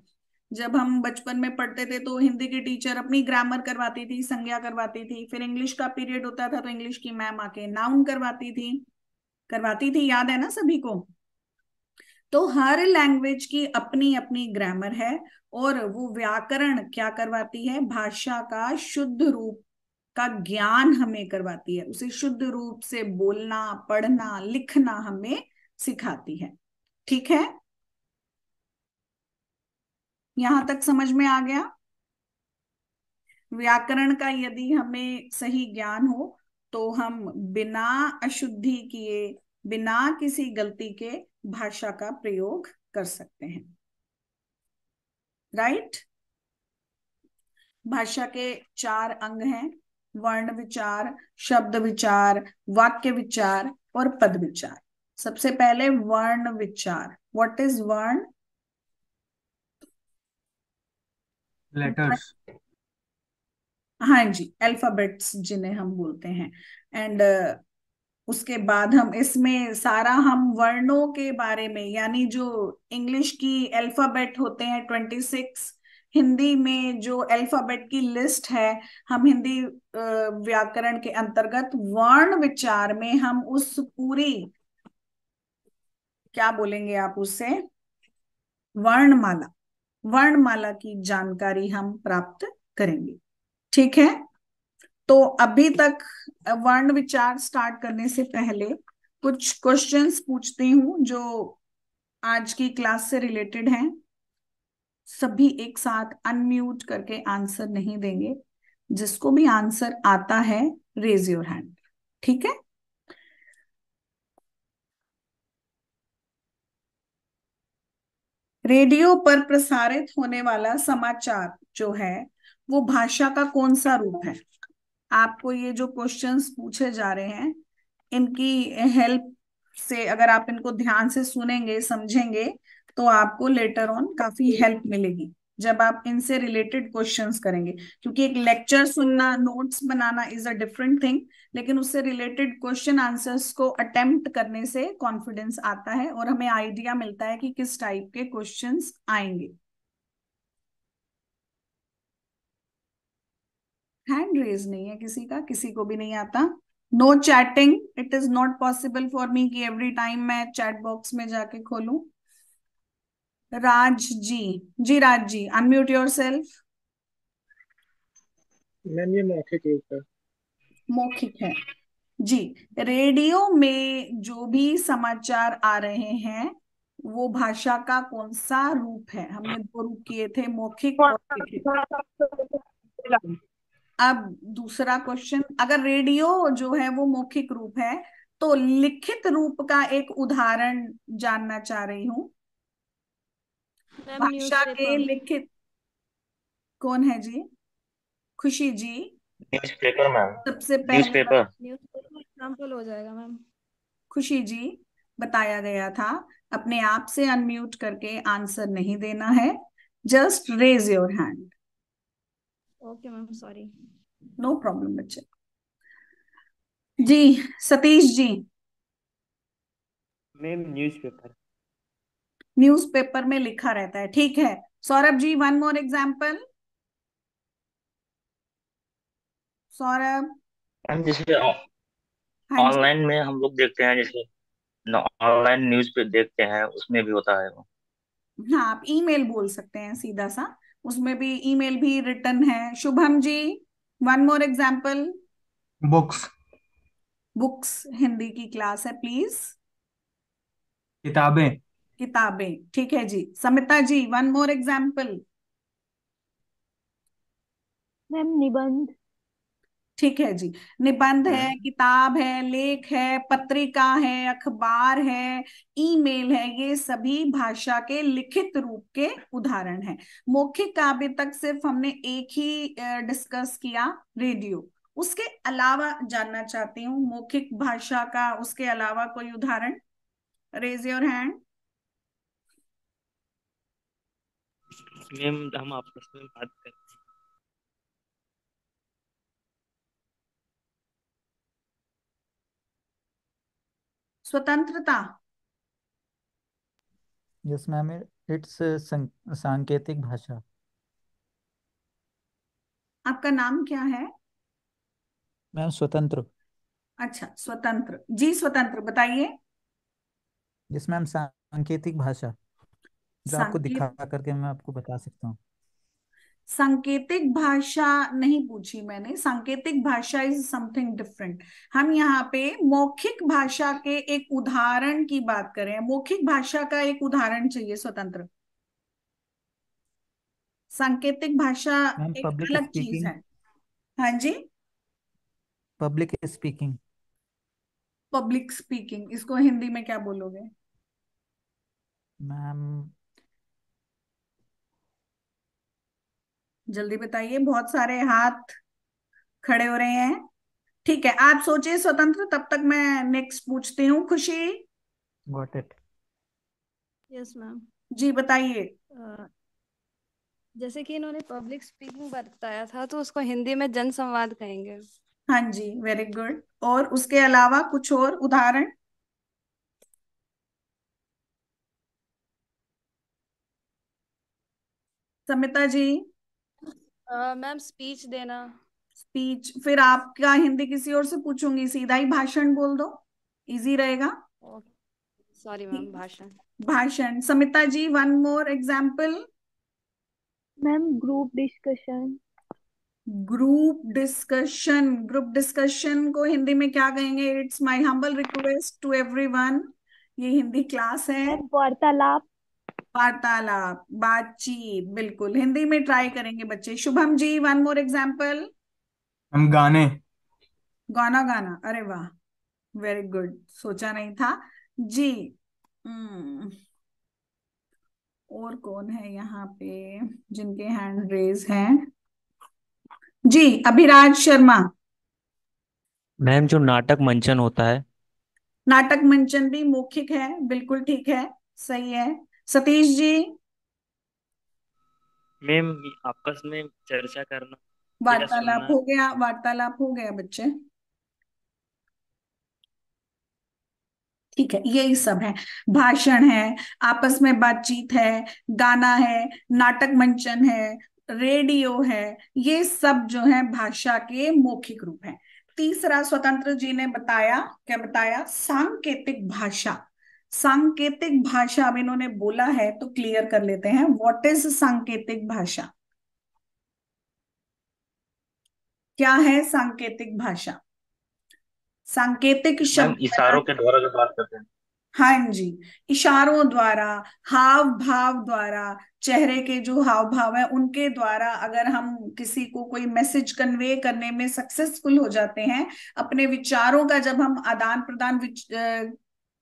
A: जब हम बचपन में पढ़ते थे तो हिंदी की टीचर अपनी ग्रामर करवाती थी, संज्ञा करवाती थी। फिर इंग्लिश का पीरियड होता था तो इंग्लिश की मैम आके नाउन करवाती थी, याद है ना सभी को? तो हर लैंग्वेज की अपनी अपनी ग्रामर है, और वो व्याकरण क्या करवाती है? भाषा का शुद्ध रूप का ज्ञान हमें करवाती है, उसे शुद्ध रूप से बोलना, पढ़ना, लिखना हमें सिखाती है। ठीक है। यहां तक समझ में आ गया? व्याकरण का यदि हमें सही ज्ञान हो तो हम बिना अशुद्धि किए, बिना किसी गलती के भाषा का प्रयोग कर सकते हैं। राइट। भाषा के 4 अंग हैं, वर्ण विचार, शब्द विचार, वाक्य विचार और पद विचार। सबसे पहले वर्ण विचार। व्हाट इज वर्ण?
D: लेटर्स।
A: हाँ जी, अल्फाबेट्स जिन्हें हम बोलते हैं। एंड उसके बाद हम इसमें सारा हम वर्णों के बारे में, यानी जो इंग्लिश की अल्फाबेट होते हैं 26, हिंदी में जो अल्फाबेट की लिस्ट है, हम हिंदी व्याकरण के अंतर्गत वर्ण विचार में हम उस पूरी, क्या बोलेंगे आप उसे, वर्णमाला, वर्णमाला की जानकारी हम प्राप्त करेंगे। ठीक है, तो अभी तक वर्ण विचार स्टार्ट करने से पहले कुछ क्वेश्चंस पूछती हूँ जो आज की क्लास से रिलेटेड हैं। सभी एक साथ अनम्यूट करके आंसर नहीं देंगे। जिसको भी आंसर आता है रेज योर हैंड। ठीक है, रेडियो पर प्रसारित होने वाला समाचार जो है वो भाषा का कौन सा रूप है? आपको ये जो क्वेश्चंस पूछे जा रहे हैं, इनकी हेल्प से अगर आप इनको ध्यान से सुनेंगे, समझेंगे, तो आपको लेटर ऑन काफी हेल्प मिलेगी जब आप इनसे रिलेटेड क्वेश्चंस करेंगे। क्योंकि एक लेक्चर सुनना, notes banana is a different thing, लेकिन उससे रिलेटेड क्वेश्चन आंसर्स को अटेम्प्ट करने से कॉन्फिडेंस आता है और हमें आइडिया मिलता है कि किस टाइप के क्वेश्चंस आएंगे। हैंड रेज नहीं है किसी का, किसी को भी नहीं आता। No chatting, it is not possible for me कि एवरी टाइम मैं चैट बॉक्स में जाके खोलूं। Raj ji, ji Raj ji, unmute yourself.
F: Ma'am ये मौखिक रूप है।
A: मौखिक है जी। रेडियो में जो भी समाचार आ रहे हैं वो भाषा का कौन सा रूप है? हमने 2 रूप किए थे, मौखिक और लिखित। अब दूसरा क्वेश्चन, अगर रेडियो जो है वो मौखिक रूप है तो लिखित रूप का एक उदाहरण जानना चाह रही हूं।
H: मैम
A: भाषा के
H: न्यूज़पेपर।
A: लिखित कौन है जी? खुशी जी।
E: Newspaper ma'am.
A: सबसे पहले
E: न्यूज़पेपर।
H: न्यूज़पेपर एग्जाम्पल हो जाएगा मैम।
A: खुशी जी, बताया गया था अपने आप से अनम्यूट करके आंसर नहीं देना है, just raise your hand.
H: Okay ma'am, sorry.
A: No problem बच्चे। जी Satish ji.
E: Ma'am newspaper.
A: Newspaper में लिखा रहता है, ठीक है। Saurabh ji, one more example. Saurabh.
E: Ma'am जैसे
A: हाँ जी।
E: ऑनलाइन में हम लोग देखते हैं, जैसे ऑनलाइन न्यूज़ पे देखते हैं, उसमें भी होता है वो।
A: हाँ, आप ईमेल बोल सकते हैं सीधा सा, उसमें भी ईमेल भी रिटर्न है। Shubham ji, one more example.
D: Books.
A: Books Hindi की क्लास है प्लीज।
D: किताबें।
A: किताबें, ठीक है जी। Samita ji, one more example.
C: Ma'am निबंध।
A: ठीक है जी। निबंध है,
E: हम्म।
A: किताब है, लेख है, पत्रिका है, अखबार है, ईमेल है, ये सभी भाषा के लिखित रूप के उदाहरण हैं। मौखिक का अभी तक सिर्फ हमने एक ही डिस्कस किया, रेडियो। उसके अलावा जानना चाहती हूँ मौखिक भाषा का, उसके अलावा कोई उदाहरण? Raise your hand.
E: मैम हम आपस में बात करते
A: स्वतंत्रता।
I: यस मैम, इट्स सांकेतिक भाषा।
A: आपका नाम क्या है?
I: मैम स्वतंत्र।
A: अच्छा, स्वतंत्र जी। स्वतंत्र बताइए।
I: यस मैम, सांकेतिक भाषा, जो आपको दिखा
A: संकेत
I: करके मैं आपको बता सकता हूँ।
A: सांकेतिक भाषा नहीं पूछी मैंने, सांकेतिक भाषा इज समथिंग डिफरेंट। हम यहाँ पे मौखिक भाषा के एक उदाहरण की बात करें। मौखिक भाषा का एक उदाहरण चाहिए स्वतंत्र। सांकेतिक भाषा
I: मैम
A: एक
I: पब्लिक
A: अलग चीज
I: स्पीकिंग।
A: है। हाँ जी।
I: Public speaking.
A: पब्लिक स्पीकिंग, इसको हिंदी में क्या बोलोगे?
I: मैम
A: जल्दी बताइए, बहुत सारे हाथ खड़े हो रहे हैं। ठीक है, आप सोचिए स्वतंत्र, तब तक मैं नेक्स्ट पूछती हूँ। Khushi
I: got it.
H: Yes ma'am.
A: जी बताइए।
H: जैसे कि इन्होंने पब्लिक स्पीकिंग बताया था, तो उसको हिंदी में जन संवाद कहेंगे।
A: हाँ जी, वेरी गुड। और उसके अलावा कुछ और उदाहरण? समिता जी।
H: मैम स्पीच देना।
A: स्पीच, फिर आपका हिंदी किसी और से पूछूंगी, सीधा ही भाषण बोल दो, इजी रहेगा।
H: सॉरी मैम, भाषण।
A: भाषण। Samita ji, one more example.
C: Ma'am group discussion.
A: Group discussion. Group discussion को हिंदी में क्या कहेंगे? It's my humble request to everyone, ये हिंदी क्लास है।
C: मैम वार्तालाप।
A: वार्तालाप, बातचीत, बिल्कुल हिंदी में ट्राई करेंगे बच्चे। Shubham ji, one more example.
D: हम गाने।
A: गाना गाना, अरे वाह, वेरी गुड, सोचा नहीं था जी। हम्म, और कौन है यहाँ पे जिनके हैंड रेज हैं? जी अभिराज शर्मा।
G: मैम जो नाटक मंचन होता है।
A: नाटक मंचन भी मौखिक है, बिल्कुल ठीक है, सही है। सतीश जी।
E: मैम आपस में चर्चा करना या
A: वार्तालाप
E: सुनना।
A: हो गया, वार्तालाप हो गया बच्चे। ठीक है, यही सब है। भाषण है, आपस में बातचीत है, गाना है, नाटक मंचन है, रेडियो है, ये सब जो है भाषा के मौखिक रूप हैं। तीसरा स्वतंत्र जी ने बताया, क्या बताया? सांकेतिक भाषा। सांकेतिक भाषा अब इन्होंने बोला है तो क्लियर कर लेते हैं, व्हाट इज सांकेतिक भाषा? क्या है सांकेतिक भाषा? सांकेतिक
E: मैम
A: शब्द बना।
E: इशारों के द्वारा जो बात करते हैं।
A: हाँ जी, इशारों द्वारा, हाव भाव द्वारा, चेहरे के जो हाव भाव है उनके द्वारा अगर हम किसी को कोई मैसेज कन्वे करने में सक्सेसफुल हो जाते हैं, अपने विचारों का जब हम आदान प्रदान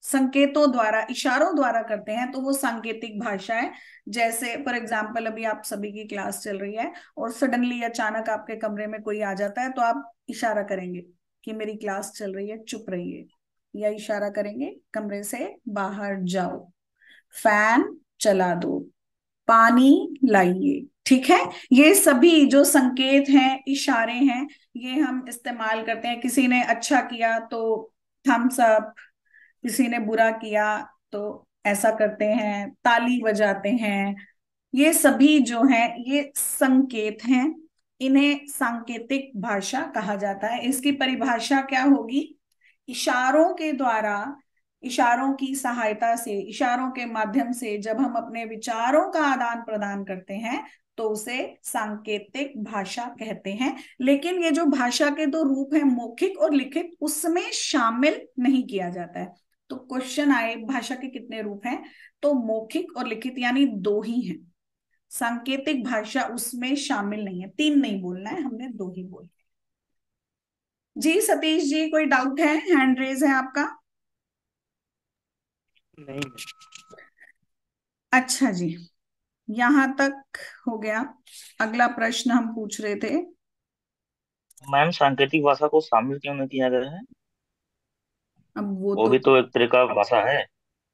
A: संकेतों द्वारा, इशारों द्वारा करते हैं, तो वो सांकेतिक भाषा है। जैसे फॉर एग्जाम्पल, अभी आप सभी की क्लास चल रही है और सडनली अचानक आपके कमरे में कोई आ जाता है, तो आप इशारा करेंगे कि मेरी क्लास चल रही है, चुप रहिए, या इशारा करेंगे कमरे से बाहर जाओ, फैन चला दो, पानी लाइए। ठीक है, ये सभी जो संकेत हैं, इशारे हैं, ये हम इस्तेमाल करते हैं। किसी ने अच्छा किया तो थम्स अप, किसी ने बुरा किया तो ऐसा करते हैं, ताली बजाते हैं। ये सभी जो हैं ये संकेत हैं, इन्हें सांकेतिक भाषा कहा जाता है। इसकी परिभाषा क्या होगी? इशारों के द्वारा, इशारों की सहायता से, इशारों के माध्यम से जब हम अपने विचारों का आदान प्रदान करते हैं तो उसे सांकेतिक भाषा कहते हैं। लेकिन ये जो भाषा के दो रूप हैं, मौखिक और लिखित, उसमें शामिल नहीं किया जाता है। तो क्वेश्चन आए भाषा के कितने रूप हैं, तो मौखिक और लिखित यानी दो ही हैं। सांकेतिक भाषा उसमें शामिल नहीं है। तीन नहीं बोलना है, हमने दो ही बोलना है। जी सतीश जी, कोई डाउट है? हैंड रेज है आपका।
E: नहीं।
A: अच्छा जी, यहां तक हो गया। अगला प्रश्न हम पूछ रहे थे।
E: मैम सांकेतिक भाषा को शामिल क्यों नहीं किया गया है?
A: अब वो
E: वो
A: तो,
E: भी तो एक तरह का भाषा है।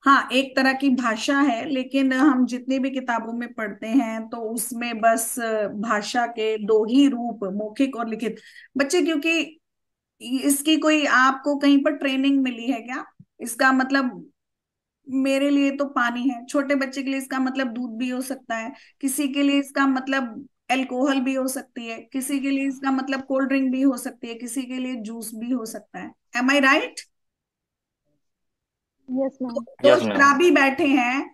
A: हाँ एक तरह की भाषा है, लेकिन हम जितनी भी किताबों में पढ़ते हैं तो उसमें बस भाषा के दो ही रूप, मौखिक और लिखित। बच्चे, क्योंकि इसकी कोई आपको कहीं पर ट्रेनिंग मिली है क्या? इसका मतलब मेरे लिए तो पानी है, छोटे बच्चे के लिए इसका मतलब दूध भी हो सकता है, किसी के लिए इसका मतलब अल्कोहल भी हो सकती है, किसी के लिए इसका मतलब कोल्ड ड्रिंक भी हो सकती है, किसी के लिए जूस भी हो सकता है। एम आई राइट?
C: Yes ma'am.
A: दो
E: यस मैम।
A: शराबी बैठे हैं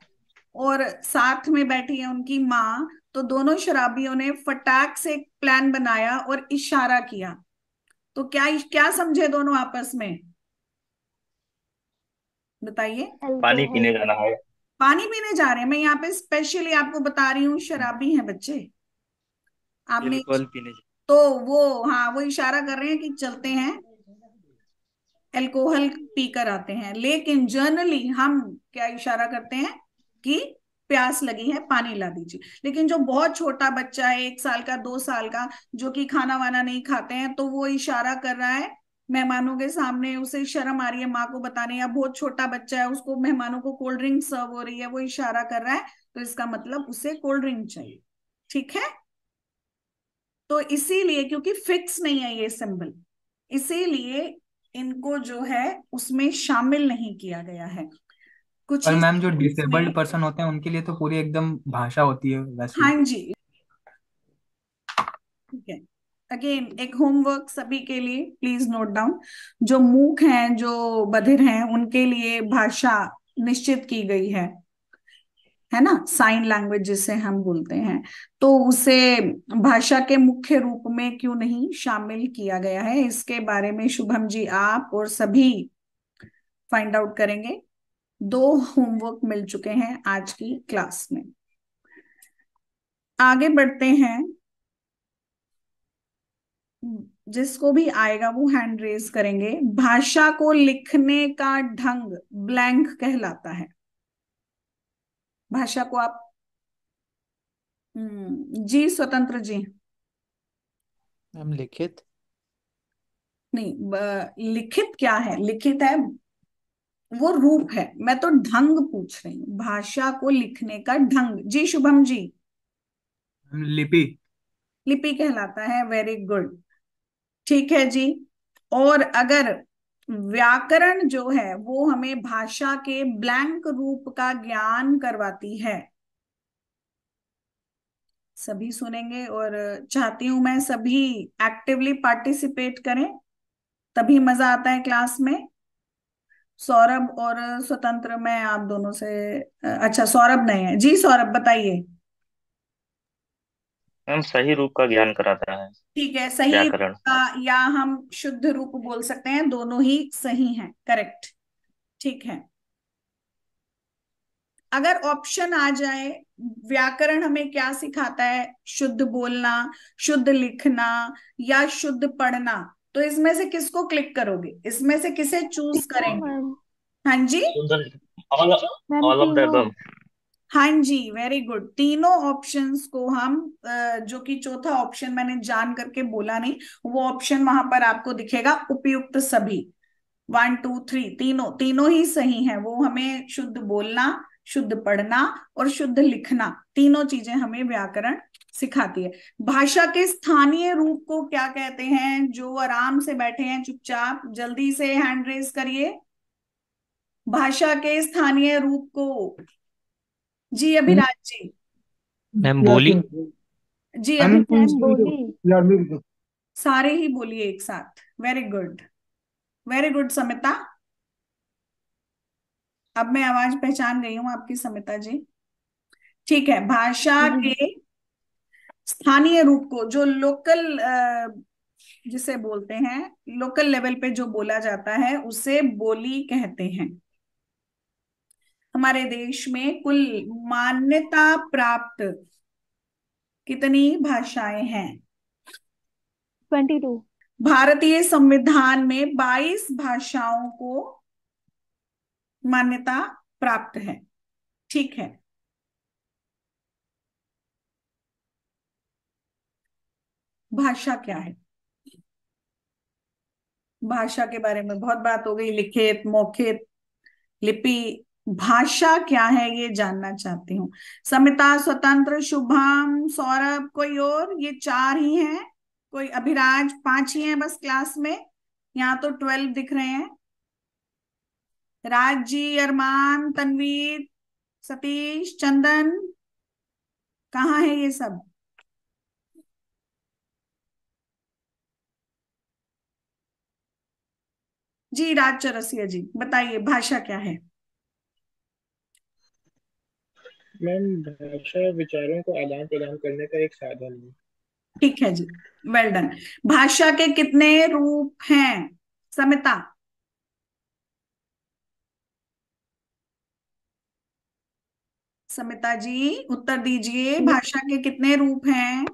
A: और साथ में बैठी है उनकी माँ, तो दोनों शराबियों ने फटाक से एक प्लान बनाया और इशारा किया, तो क्या क्या समझे दोनों आपस में? बताइए।
E: पानी
C: अल्कोहल।
E: पीने जाना है।
A: पानी पीने जा रहे हैं। मैं यहाँ पे स्पेशली आपको बता रही हूँ, शराबी हैं बच्चे। आपने
E: एल्कोहल पीने
A: तो वो, हाँ वो इशारा कर रहे हैं कि चलते हैं, अल्कोहल पीकर आते हैं। लेकिन जनरली हम क्या इशारा करते हैं कि प्यास लगी है, पानी ला दीजिए। लेकिन जो बहुत छोटा बच्चा है, 1 साल का, 2 साल का, जो कि खाना वाना नहीं खाते हैं, तो वो इशारा कर रहा है मेहमानों के सामने, उसे शर्म आ रही है माँ को बताने, या बहुत छोटा बच्चा है, उसको मेहमानों को कोल्ड ड्रिंक सर्व हो रही है, वो इशारा कर रहा है, तो इसका मतलब उसे कोल्ड ड्रिंक चाहिए। ठीक है, तो इसीलिए, क्योंकि फिक्स नहीं है ये सिंबल, इसीलिए इनको जो है उसमें शामिल नहीं किया गया है। कुछ
D: और
A: ही
D: मैम जो
A: सेकंड्स
D: डिसेबल्ड
A: में।
D: पर्सन होते हैं उनके लिए तो पूरी एकदम भाषा होती है वैसी।
A: हाँ जी, ठीक है। अगेन एक होमवर्क सभी के लिए, प्लीज नोट डाउन। जो मूक हैं, जो बधिर हैं, उनके लिए भाषा निश्चित की गई है ना, साइन लैंग्वेज जिसे हम बोलते हैं, तो उसे भाषा के मुख्य रूप में क्यों नहीं शामिल किया गया है, इसके बारे में शुभम जी आप और सभी फाइंड आउट करेंगे। 2 होमवर्क मिल चुके हैं आज की क्लास में। आगे बढ़ते हैं, जिसको भी आएगा वो हैंड रेज करेंगे। भाषा को लिखने का ढंग ब्लैंक कहलाता है। भाषा को आप जी स्वतंत्र जी।
I: मैम लिखित।
A: नहीं, लिखित क्या है? लिखित है वो रूप है, मैं तो ढंग पूछ रही हूँ, भाषा को लिखने का ढंग। जी शुभम जी।
D: लिपि।
A: लिपि कहलाता है, वेरी गुड, ठीक है जी। और अगर व्याकरण जो है वो हमें भाषा के ब्लैंक रूप का ज्ञान करवाती है, सभी सुनेंगे और चाहती हूं मैं सभी एक्टिवली पार्टिसिपेट करें, तभी मजा आता है क्लास में। सौरभ और स्वतंत्र, मैं आप दोनों से अच्छा सौरभ नहीं है जी, सौरभ बताइए।
E: मैम सही रूप का ज्ञान कराता है
A: ठीक है, सही रूप
E: व्याकरण।
A: का, या हम शुद्ध रूप बोल सकते हैं, दोनों ही सही हैं, करेक्ट। ठीक है, अगर ऑप्शन आ जाए, व्याकरण हमें क्या सिखाता है? शुद्ध बोलना, शुद्ध लिखना, या शुद्ध पढ़ना, तो इसमें से किसको क्लिक करोगे? इसमें से किसे चूज
C: तीनों
A: करेंगे?
C: मैम।
A: हाँ जी,
E: all
C: ma'am
E: all of the
C: तीनों।
E: अबव।
A: हाँ जी, वेरी गुड। तीनों ऑप्शंस को हम जो कि चौथा ऑप्शन मैंने जान करके बोला नहीं, वो ऑप्शन वहां पर आपको दिखेगा, उपयुक्त सभी, 1 2 3, तीनों तीनों ही सही है। वो हमें शुद्ध बोलना, शुद्ध पढ़ना और शुद्ध लिखना, तीनों चीजें हमें व्याकरण सिखाती है। भाषा के स्थानीय रूप को क्या कहते हैं? जो आराम से बैठे हैं चुपचाप, जल्दी से हैंड रेज करिए। भाषा के स्थानीय रूप को जी अभिराज जी।
G: मैम बोली।
A: जी अभिराज,
C: मैम बोली।
A: सारे ही बोलिए एक साथ। Very good, very good Samita. अब मैं आवाज पहचान गई हूं आपकी समिता जी। ठीक है, भाषा
C: जी।
A: के स्थानीय रूप को, जो लोकल जिसे बोलते हैं, लोकल लेवल पे जो बोला जाता है, उसे बोली कहते हैं। हमारे देश में कुल मान्यता प्राप्त कितनी भाषाएं हैं?
C: 22।
A: भारतीय संविधान में 22 भाषाओं को मान्यता प्राप्त है। ठीक है, भाषा क्या है? भाषा के बारे में बहुत बात हो गई, लिखित, मौखिक, लिपि। भाषा क्या है ये जानना चाहती हूँ। समिता, स्वतंत्र, शुभम, सौरभ, कोई और? ये 4 ही हैं, कोई? अभिराज, 5 ही हैं बस क्लास में, यहाँ तो 12 दिख रहे हैं। राज जी, अरमान, तनवीर, सतीश, चंदन, कहाँ है ये सब? जी राज चौरसिया जी, बताइए भाषा क्या है?
F: मैम भाषा विचारों को आदान प्रदान करने का एक साधन है।
A: ठीक है जी, वेल डन। भाषा के कितने रूप हैं समिता? समिता जी उत्तर दीजिए, भाषा के कितने रूप हैं?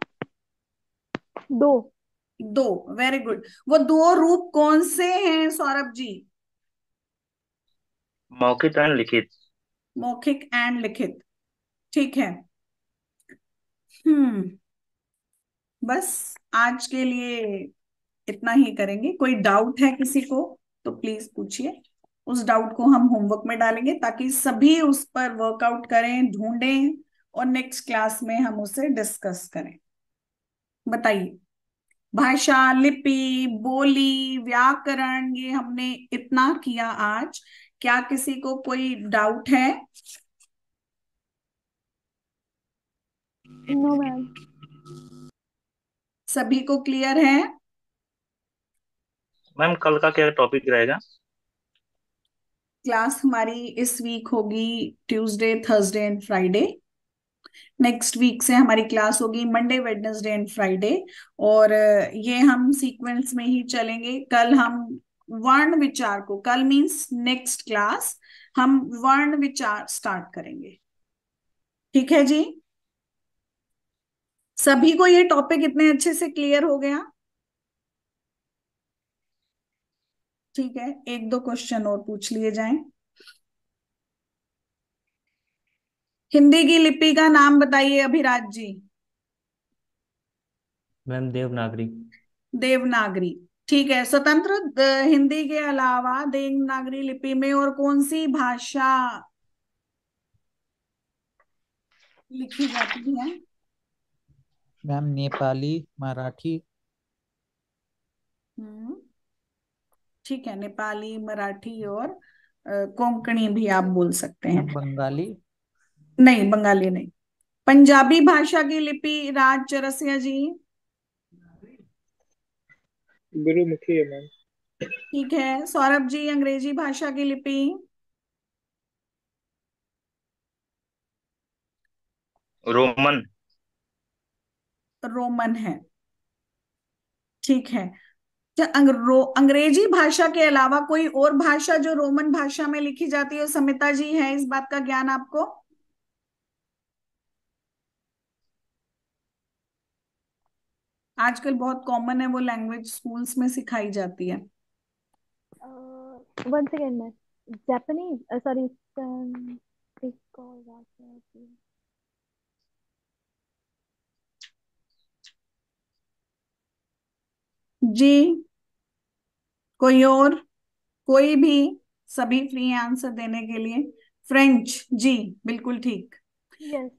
C: 2।
A: 2, वेरी गुड। वो 2 रूप कौन से हैं सौरभ जी?
E: मौखिक एंड लिखित।
A: मौखिक एंड लिखित, ठीक है। हम्म। बस आज के लिए इतना ही करेंगे। कोई डाउट है किसी को तो प्लीज पूछिए। उस डाउट को हम होमवर्क में डालेंगे ताकि सभी उस पर वर्कआउट करें, ढूंढें और नेक्स्ट क्लास में हम उसे डिस्कस करें। बताइए, भाषा, लिपि, बोली, व्याकरण, ये हमने इतना किया आज। क्या किसी को कोई डाउट है?
C: No ma'am.
A: सभी को क्लियर है?
E: मैम कल का क्या टॉपिक रहेगा?
A: क्लास हमारी इस वीक होगी Tuesday, Thursday and Friday. Next week से हमारी क्लास होगी मंडे, वेडनेसडे एंड फ्राइडे। और ये हम सीक्वेंस में ही चलेंगे। कल हम वर्ण विचार को, कल मीन्स नेक्स्ट क्लास, हम वर्ण विचार स्टार्ट करेंगे। ठीक है जी? सभी को ये टॉपिक इतने अच्छे से क्लियर हो गया? ठीक है, एक दो क्वेश्चन और पूछ लिए जाएं। हिंदी की लिपि का नाम बताइए अभिराज जी।
G: मैम देवनागरी।
A: देवनागरी। ठीक है। स्वतंत्र हिंदी के अलावा देवनागरी लिपि में और कौन सी भाषा लिखी जाती है?
I: मैम नेपाली, मराठी।
A: हम्म। ठीक है, नेपाली, मराठी और कोंकणी भी आप बोल सकते हैं।
I: मैम बंगाली।
A: नहीं, बंगाली नहीं। पंजाबी भाषा की लिपि राज चरसिया जी।
F: गुरुमुखी है मैम।
A: ठीक है। सौरभ जी, अंग्रेजी भाषा की लिपि?
E: रोमन।
A: रोमन है। ठीक है। क्या अंग्रेजी भाषा के अलावा कोई और भाषा जो रोमन भाषा में लिखी जाती है, समिता जी, है इस बात का ज्ञान आपको? आजकल बहुत कॉमन है, वो लैंग्वेज स्कूल्स में सिखाई जाती है।
C: वन सेकेंड में। Japanese, sorry.
A: जी, कोई और? कोई भी? सभी फ्री आंसर देने के लिए। फ्रेंच जी, बिल्कुल ठीक।
C: यस।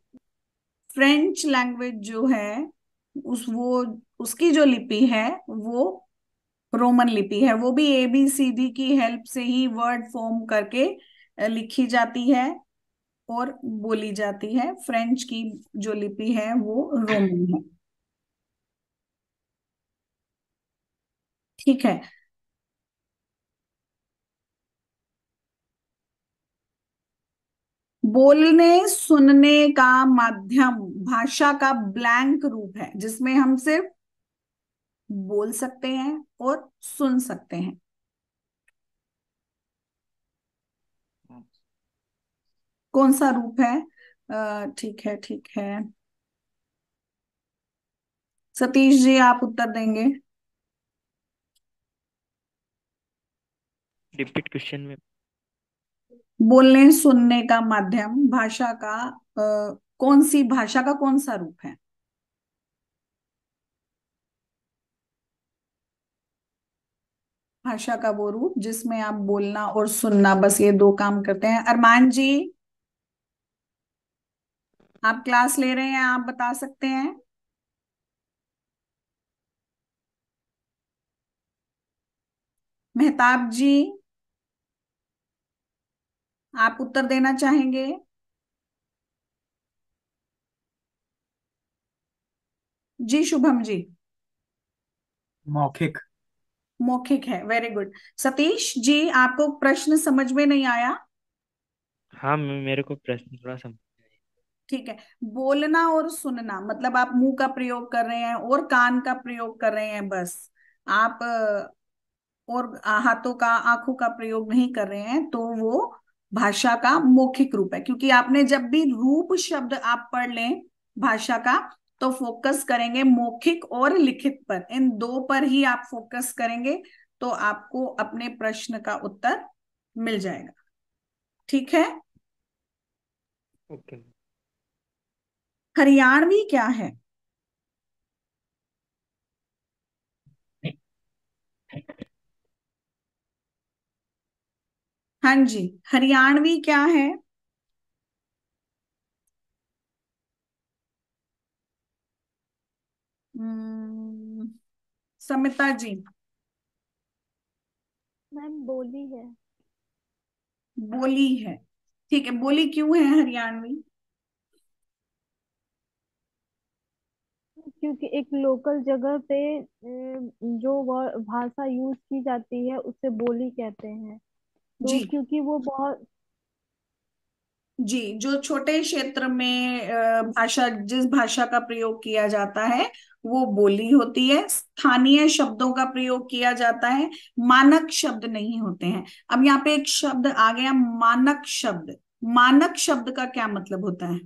A: फ्रेंच लैंग्वेज जो है, वो उसकी जो लिपि है वो रोमन लिपि है। वो भी ABCD की हेल्प से ही वर्ड फॉर्म करके लिखी जाती है और बोली जाती है। फ्रेंच की जो लिपि है वो रोमन है। ठीक है। बोलने सुनने का माध्यम भाषा का ब्लैंक रूप है जिसमें हम सिर्फ बोल सकते हैं और सुन सकते हैं। कौन सा रूप है? ठीक है, ठीक है। सतीश जी, आप उत्तर देंगे?
G: रिपीट क्वेश्चन में।
A: बोलने सुनने का माध्यम भाषा का कौन सी भाषा का कौन सा रूप है? भाषा का वो रूप जिसमें आप बोलना और सुनना, बस ये दो काम करते हैं। अरमान जी, आप क्लास ले रहे हैं, आप बता सकते हैं? मेहताब जी, आप उत्तर देना चाहेंगे? जी शुभम जी।
D: मौखिक।
A: मौखिक है, वेरी गुड। सतीश जी, आपको प्रश्न समझ में नहीं आया?
G: हाँ मेरे को प्रश्न थोड़ा समझ।
A: ठीक है। बोलना और सुनना मतलब आप मुंह का प्रयोग कर रहे हैं और कान का प्रयोग कर रहे हैं, बस। आप और हाथों का, आंखों का प्रयोग नहीं कर रहे हैं, तो वो भाषा का मौखिक रूप है। क्योंकि आपने जब भी रूप शब्द आप पढ़ लें भाषा का, तो फोकस करेंगे मौखिक और लिखित पर, इन दो पर ही आप फोकस करेंगे, तो आपको अपने प्रश्न का उत्तर मिल जाएगा। ठीक है?
G: ओके।
A: हरियाणवी क्या है? हाँ जी, हरियाणवी क्या है? हम्म, समिता जी।
C: मैम बोली है।
A: बोली है। ठीक है, बोली क्यों है हरियाणवी?
C: क्योंकि एक लोकल जगह पे जो भाषा यूज की जाती है उसे बोली कहते हैं। तो
A: जी
C: क्योंकि वो बहुत।
A: जी, जो छोटे क्षेत्र में भाषा, जिस भाषा का प्रयोग किया जाता है वो बोली होती है। स्थानीय शब्दों का प्रयोग किया जाता है, मानक शब्द नहीं होते हैं। अब यहाँ पे एक शब्द आ गया, मानक शब्द। मानक शब्द का क्या मतलब होता है?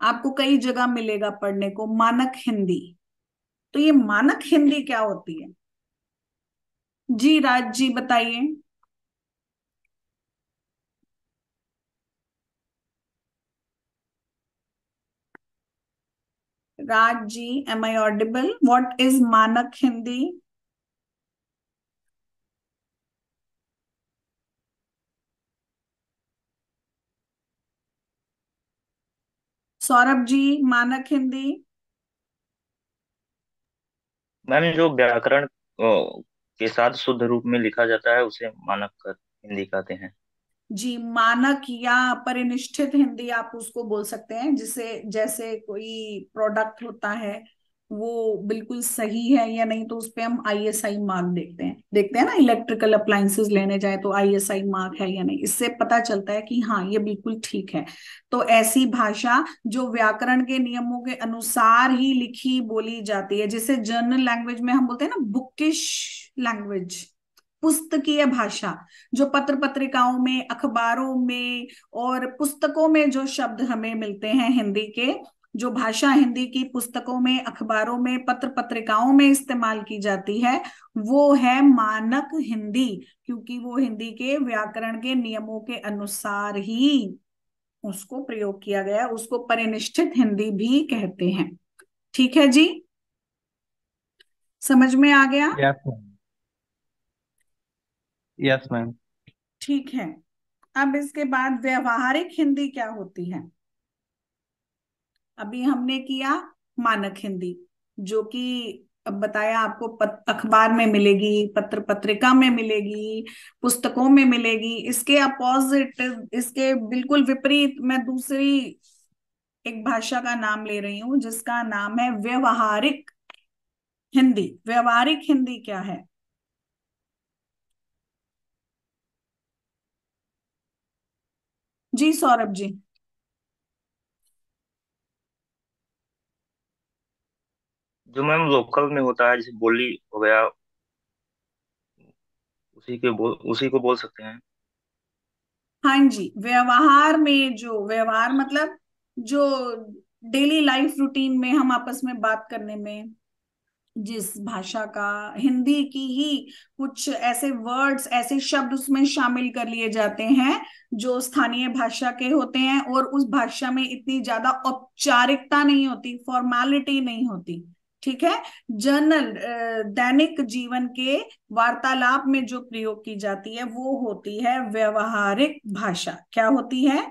A: आपको कई जगह मिलेगा पढ़ने को, मानक हिंदी। तो ये मानक हिंदी क्या होती है? जी राज जी बताइए। Raj ji, am I audible? What is मानक हिंदी? सौरभ जी, मानक हिंदी?
E: मैम जो व्याकरण के साथ शुद्ध रूप में लिखा जाता है उसे मानक हिंदी कहते हैं।
A: जी, मानक या परिनिष्ठित हिंदी आप उसको बोल सकते हैं, जिसे जैसे कोई प्रोडक्ट होता है वो बिल्कुल सही है या नहीं, तो उस पे हम आईएसआई मार्क देखते हैं ना। इलेक्ट्रिकल अप्लायंसेस लेने जाए तो आईएसआई मार्क है या नहीं, इससे पता चलता है कि हाँ ये बिल्कुल ठीक है। तो ऐसी भाषा जो व्याकरण के नियमों के अनुसार ही लिखी बोली जाती है, जिसे जर्नल लैंग्वेज में हम बोलते हैं ना, बुकिश लैंग्वेज, पुस्तकीय भाषा। जो पत्र पत्रिकाओं में, अखबारों में और पुस्तकों में जो शब्द हमें मिलते हैं हिंदी के, जो भाषा हिंदी की पुस्तकों में, अखबारों में, पत्र पत्रिकाओं में इस्तेमाल की जाती है, वो है मानक हिंदी। क्योंकि वो हिंदी के व्याकरण के नियमों के अनुसार ही उसको प्रयोग किया गया, उसको परिनिष्ठित हिंदी भी कहते हैं। ठीक है जी, समझ में आ गया?
B: Yes ma'am. Yes ma'am.
A: ठीक है। अब इसके बाद व्यवहारिक हिंदी क्या होती है? अभी हमने किया मानक हिंदी, जो कि अब बताया आपको, अखबार में मिलेगी, पत्र पत्रिका में मिलेगी, पुस्तकों में मिलेगी। इसके अपोजिट, इसके बिल्कुल विपरीत, मैं दूसरी एक भाषा का नाम ले रही हूं जिसका नाम है व्यवहारिक हिंदी। व्यवहारिक हिंदी क्या है? जी सौरभ जी।
E: जो मैम लोकल में होता है जैसे बोली हो गया, उसी को बोल सकते हैं।
A: हाँ जी, व्यवहार में, जो व्यवहार मतलब जो डेली लाइफ रूटीन में हम आपस में बात करने में जिस भाषा का, हिंदी की ही कुछ ऐसे वर्ड्स, ऐसे शब्द उसमें शामिल कर लिए जाते हैं जो स्थानीय भाषा के होते हैं, और उस भाषा में इतनी ज्यादा औपचारिकता नहीं होती, फॉर्मेलिटी नहीं होती। ठीक है। जनरल दैनिक जीवन के वार्तालाप में जो प्रयोग की जाती है वो होती है व्यवहारिक भाषा। क्या होती है?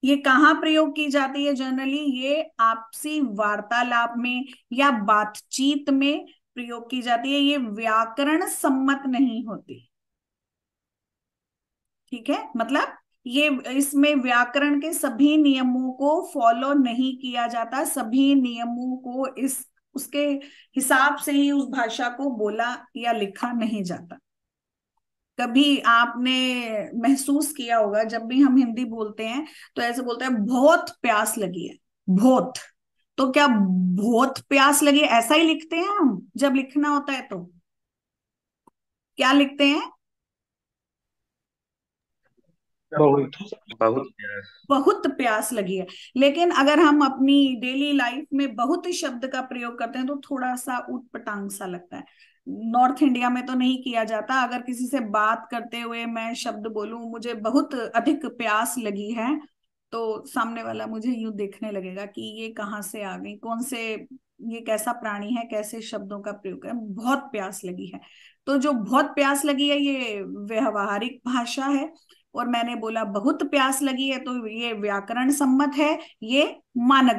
A: ये कहाँ प्रयोग की जाती है जनरली? ये आपसी वार्तालाप में या बातचीत में प्रयोग की जाती है। ये व्याकरण सम्मत नहीं होती। ठीक है, मतलब ये, इसमें व्याकरण के सभी नियमों को फॉलो नहीं किया जाता, सभी नियमों को इस उसके हिसाब से ही उस भाषा को बोला या लिखा नहीं जाता। कभी आपने महसूस किया होगा, जब भी हम हिंदी बोलते हैं तो ऐसे बोलते हैं बहुत प्यास लगी है, बहुत। तो क्या बहुत प्यास लगी है ऐसा ही लिखते हैं हम? जब लिखना होता है तो क्या लिखते हैं?
B: बहुत।
E: बहुत।
A: बहुत प्यास लगी है। लेकिन अगर हम अपनी डेली लाइफ में बहुत शब्द का प्रयोग करते हैं तो थोड़ा सा ऊट पटांग सा लगता है। नॉर्थ इंडिया में तो नहीं किया जाता। अगर किसी से बात करते हुए मैं शब्द बोलूं मुझे बहुत अधिक प्यास लगी है, तो सामने वाला मुझे यूं देखने लगेगा कि ये कहाँ से आ गई, कौन से, ये कैसा प्राणी है, कैसे शब्दों का प्रयोग है, बहुत प्यास लगी है। तो जो बहुत प्यास लगी है ये व्यवहारिक भाषा है, और मैंने बोला बहुत प्यास लगी है तो ये व्याकरण सम्मत है, ये मानक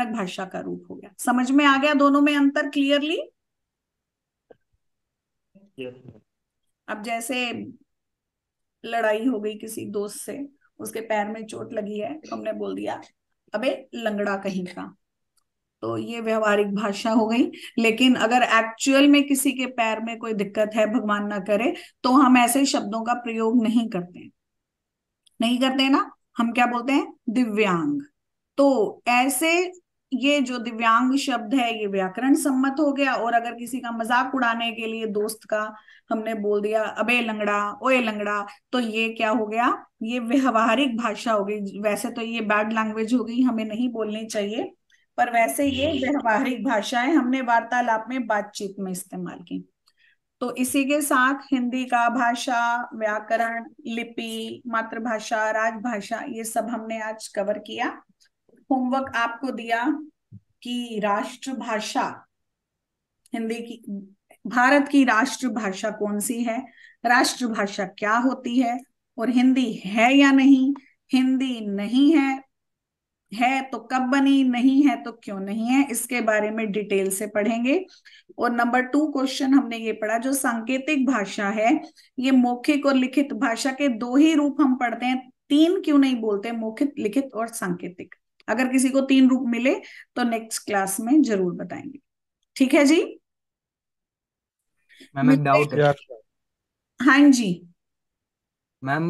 A: भाषा का रूप हो गया। समझ में आ गया दोनों में अंतर क्लियरली? अब जैसे लड़ाई हो गई किसी दोस्त से, उसके पैर में चोट लगी है, तुमने बोल दिया अबे लंगड़ा कहीं का, तो ये व्यवहारिक भाषा हो गई। लेकिन अगर एक्चुअल में किसी के पैर में कोई दिक्कत है, भगवान ना करे, तो हम ऐसे शब्दों का प्रयोग नहीं करते, नहीं करते ना। हम क्या बोलते हैं? दिव्यांग। तो ऐसे ये जो दिव्यांग शब्द है ये व्याकरण सम्मत हो गया। और अगर किसी का मजाक उड़ाने के लिए दोस्त का हमने बोल दिया अबे लंगड़ा, ओए लंगड़ा, तो ये क्या हो गया? ये व्यवहारिक भाषा हो गई। वैसे तो ये बैड लैंग्वेज हो गई, हमें नहीं बोलनी चाहिए, पर वैसे ये व्यवहारिक भाषा है, हमने वार्तालाप में बातचीत में इस्तेमाल की। तो इसी के साथ हिंदी का भाषा, व्याकरण, लिपि, मातृभाषा, राजभाषा, ये सब हमने आज कवर किया। होमवर्क आपको दिया कि राष्ट्रभाषा, हिंदी की, भारत की राष्ट्रभाषा कौन सी है, राष्ट्रभाषा क्या होती है, और हिंदी है या नहीं, हिंदी नहीं है तो कब बनी, नहीं है तो क्यों नहीं है, इसके बारे में डिटेल से पढ़ेंगे। और नंबर 2 क्वेश्चन हमने ये पढ़ा, जो सांकेतिक भाषा है, ये मौखिक और लिखित भाषा के 2 ही रूप हम पढ़ते हैं, 3 क्यों नहीं बोलते, मौखिक, लिखित और सांकेतिक। अगर किसी को 3 रूप मिले तो नेक्स्ट क्लास में जरूर बताएंगे। ठीक है जी?
D: मैम एक डाउट है।
A: हाँ जी।
D: मैम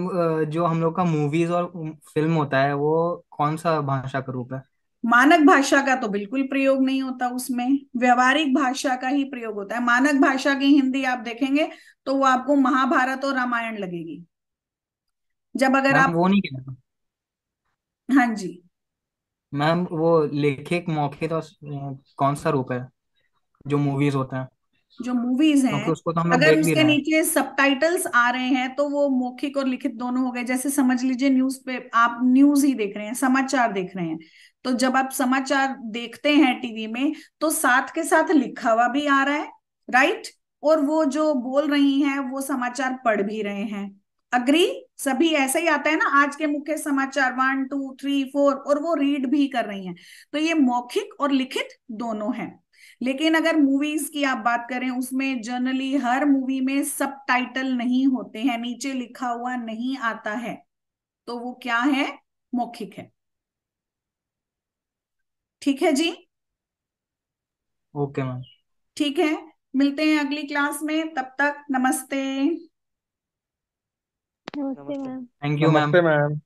D: जो हम लोग का मूवीज और फिल्म होता है वो कौन सा भाषा का रूप है?
A: मानक भाषा का तो बिल्कुल प्रयोग नहीं होता, उसमें व्यवहारिक भाषा का ही प्रयोग होता है। मानक भाषा की हिंदी आप देखेंगे तो वो आपको महाभारत और रामायण लगेगी। जब अगर
D: मैम
A: आप,
D: वो नहीं कहना।
A: हाँ जी,
D: मैम वो लिखित मौखिक और कौन सा रूप है जो मूवीज होते हैं?
A: जो मूवीज
D: क्योंकि
A: हैं,
D: उसको तो हम लोग
A: अगर
D: देख भी
A: उसके
D: रहे हैं।
A: नीचे सबटाइटल्स आ रहे हैं तो वो मौखिक और लिखित दोनों हो गए। जैसे समझ लीजिए न्यूज पे आप न्यूज ही देख रहे हैं, समाचार देख रहे हैं, तो जब आप समाचार देखते हैं टीवी में तो साथ के साथ लिखा हुआ भी आ रहा है, राइट, और वो जो बोल रही हैं वो समाचार पढ़ भी रहे हैं। अग्री? सभी ऐसा ही आता है ना, आज के मुख्य समाचार 1 2 3 4, और वो रीड भी कर रही हैं। तो ये मौखिक और लिखित दोनों है। लेकिन अगर मूवीज की आप बात करें, उसमें जनरली हर मूवी में सब टाइटल नहीं होते हैं, नीचे लिखा हुआ नहीं आता है, तो वो क्या है? मौखिक है। ठीक है जी?
D: Okay ma'am.
A: ठीक है, मिलते हैं अगली क्लास में, तब तक नमस्ते।
C: नमस्ते
B: नमस्ते।
C: मैम।
D: Thank you ma'am.
B: नमस्ते मैम।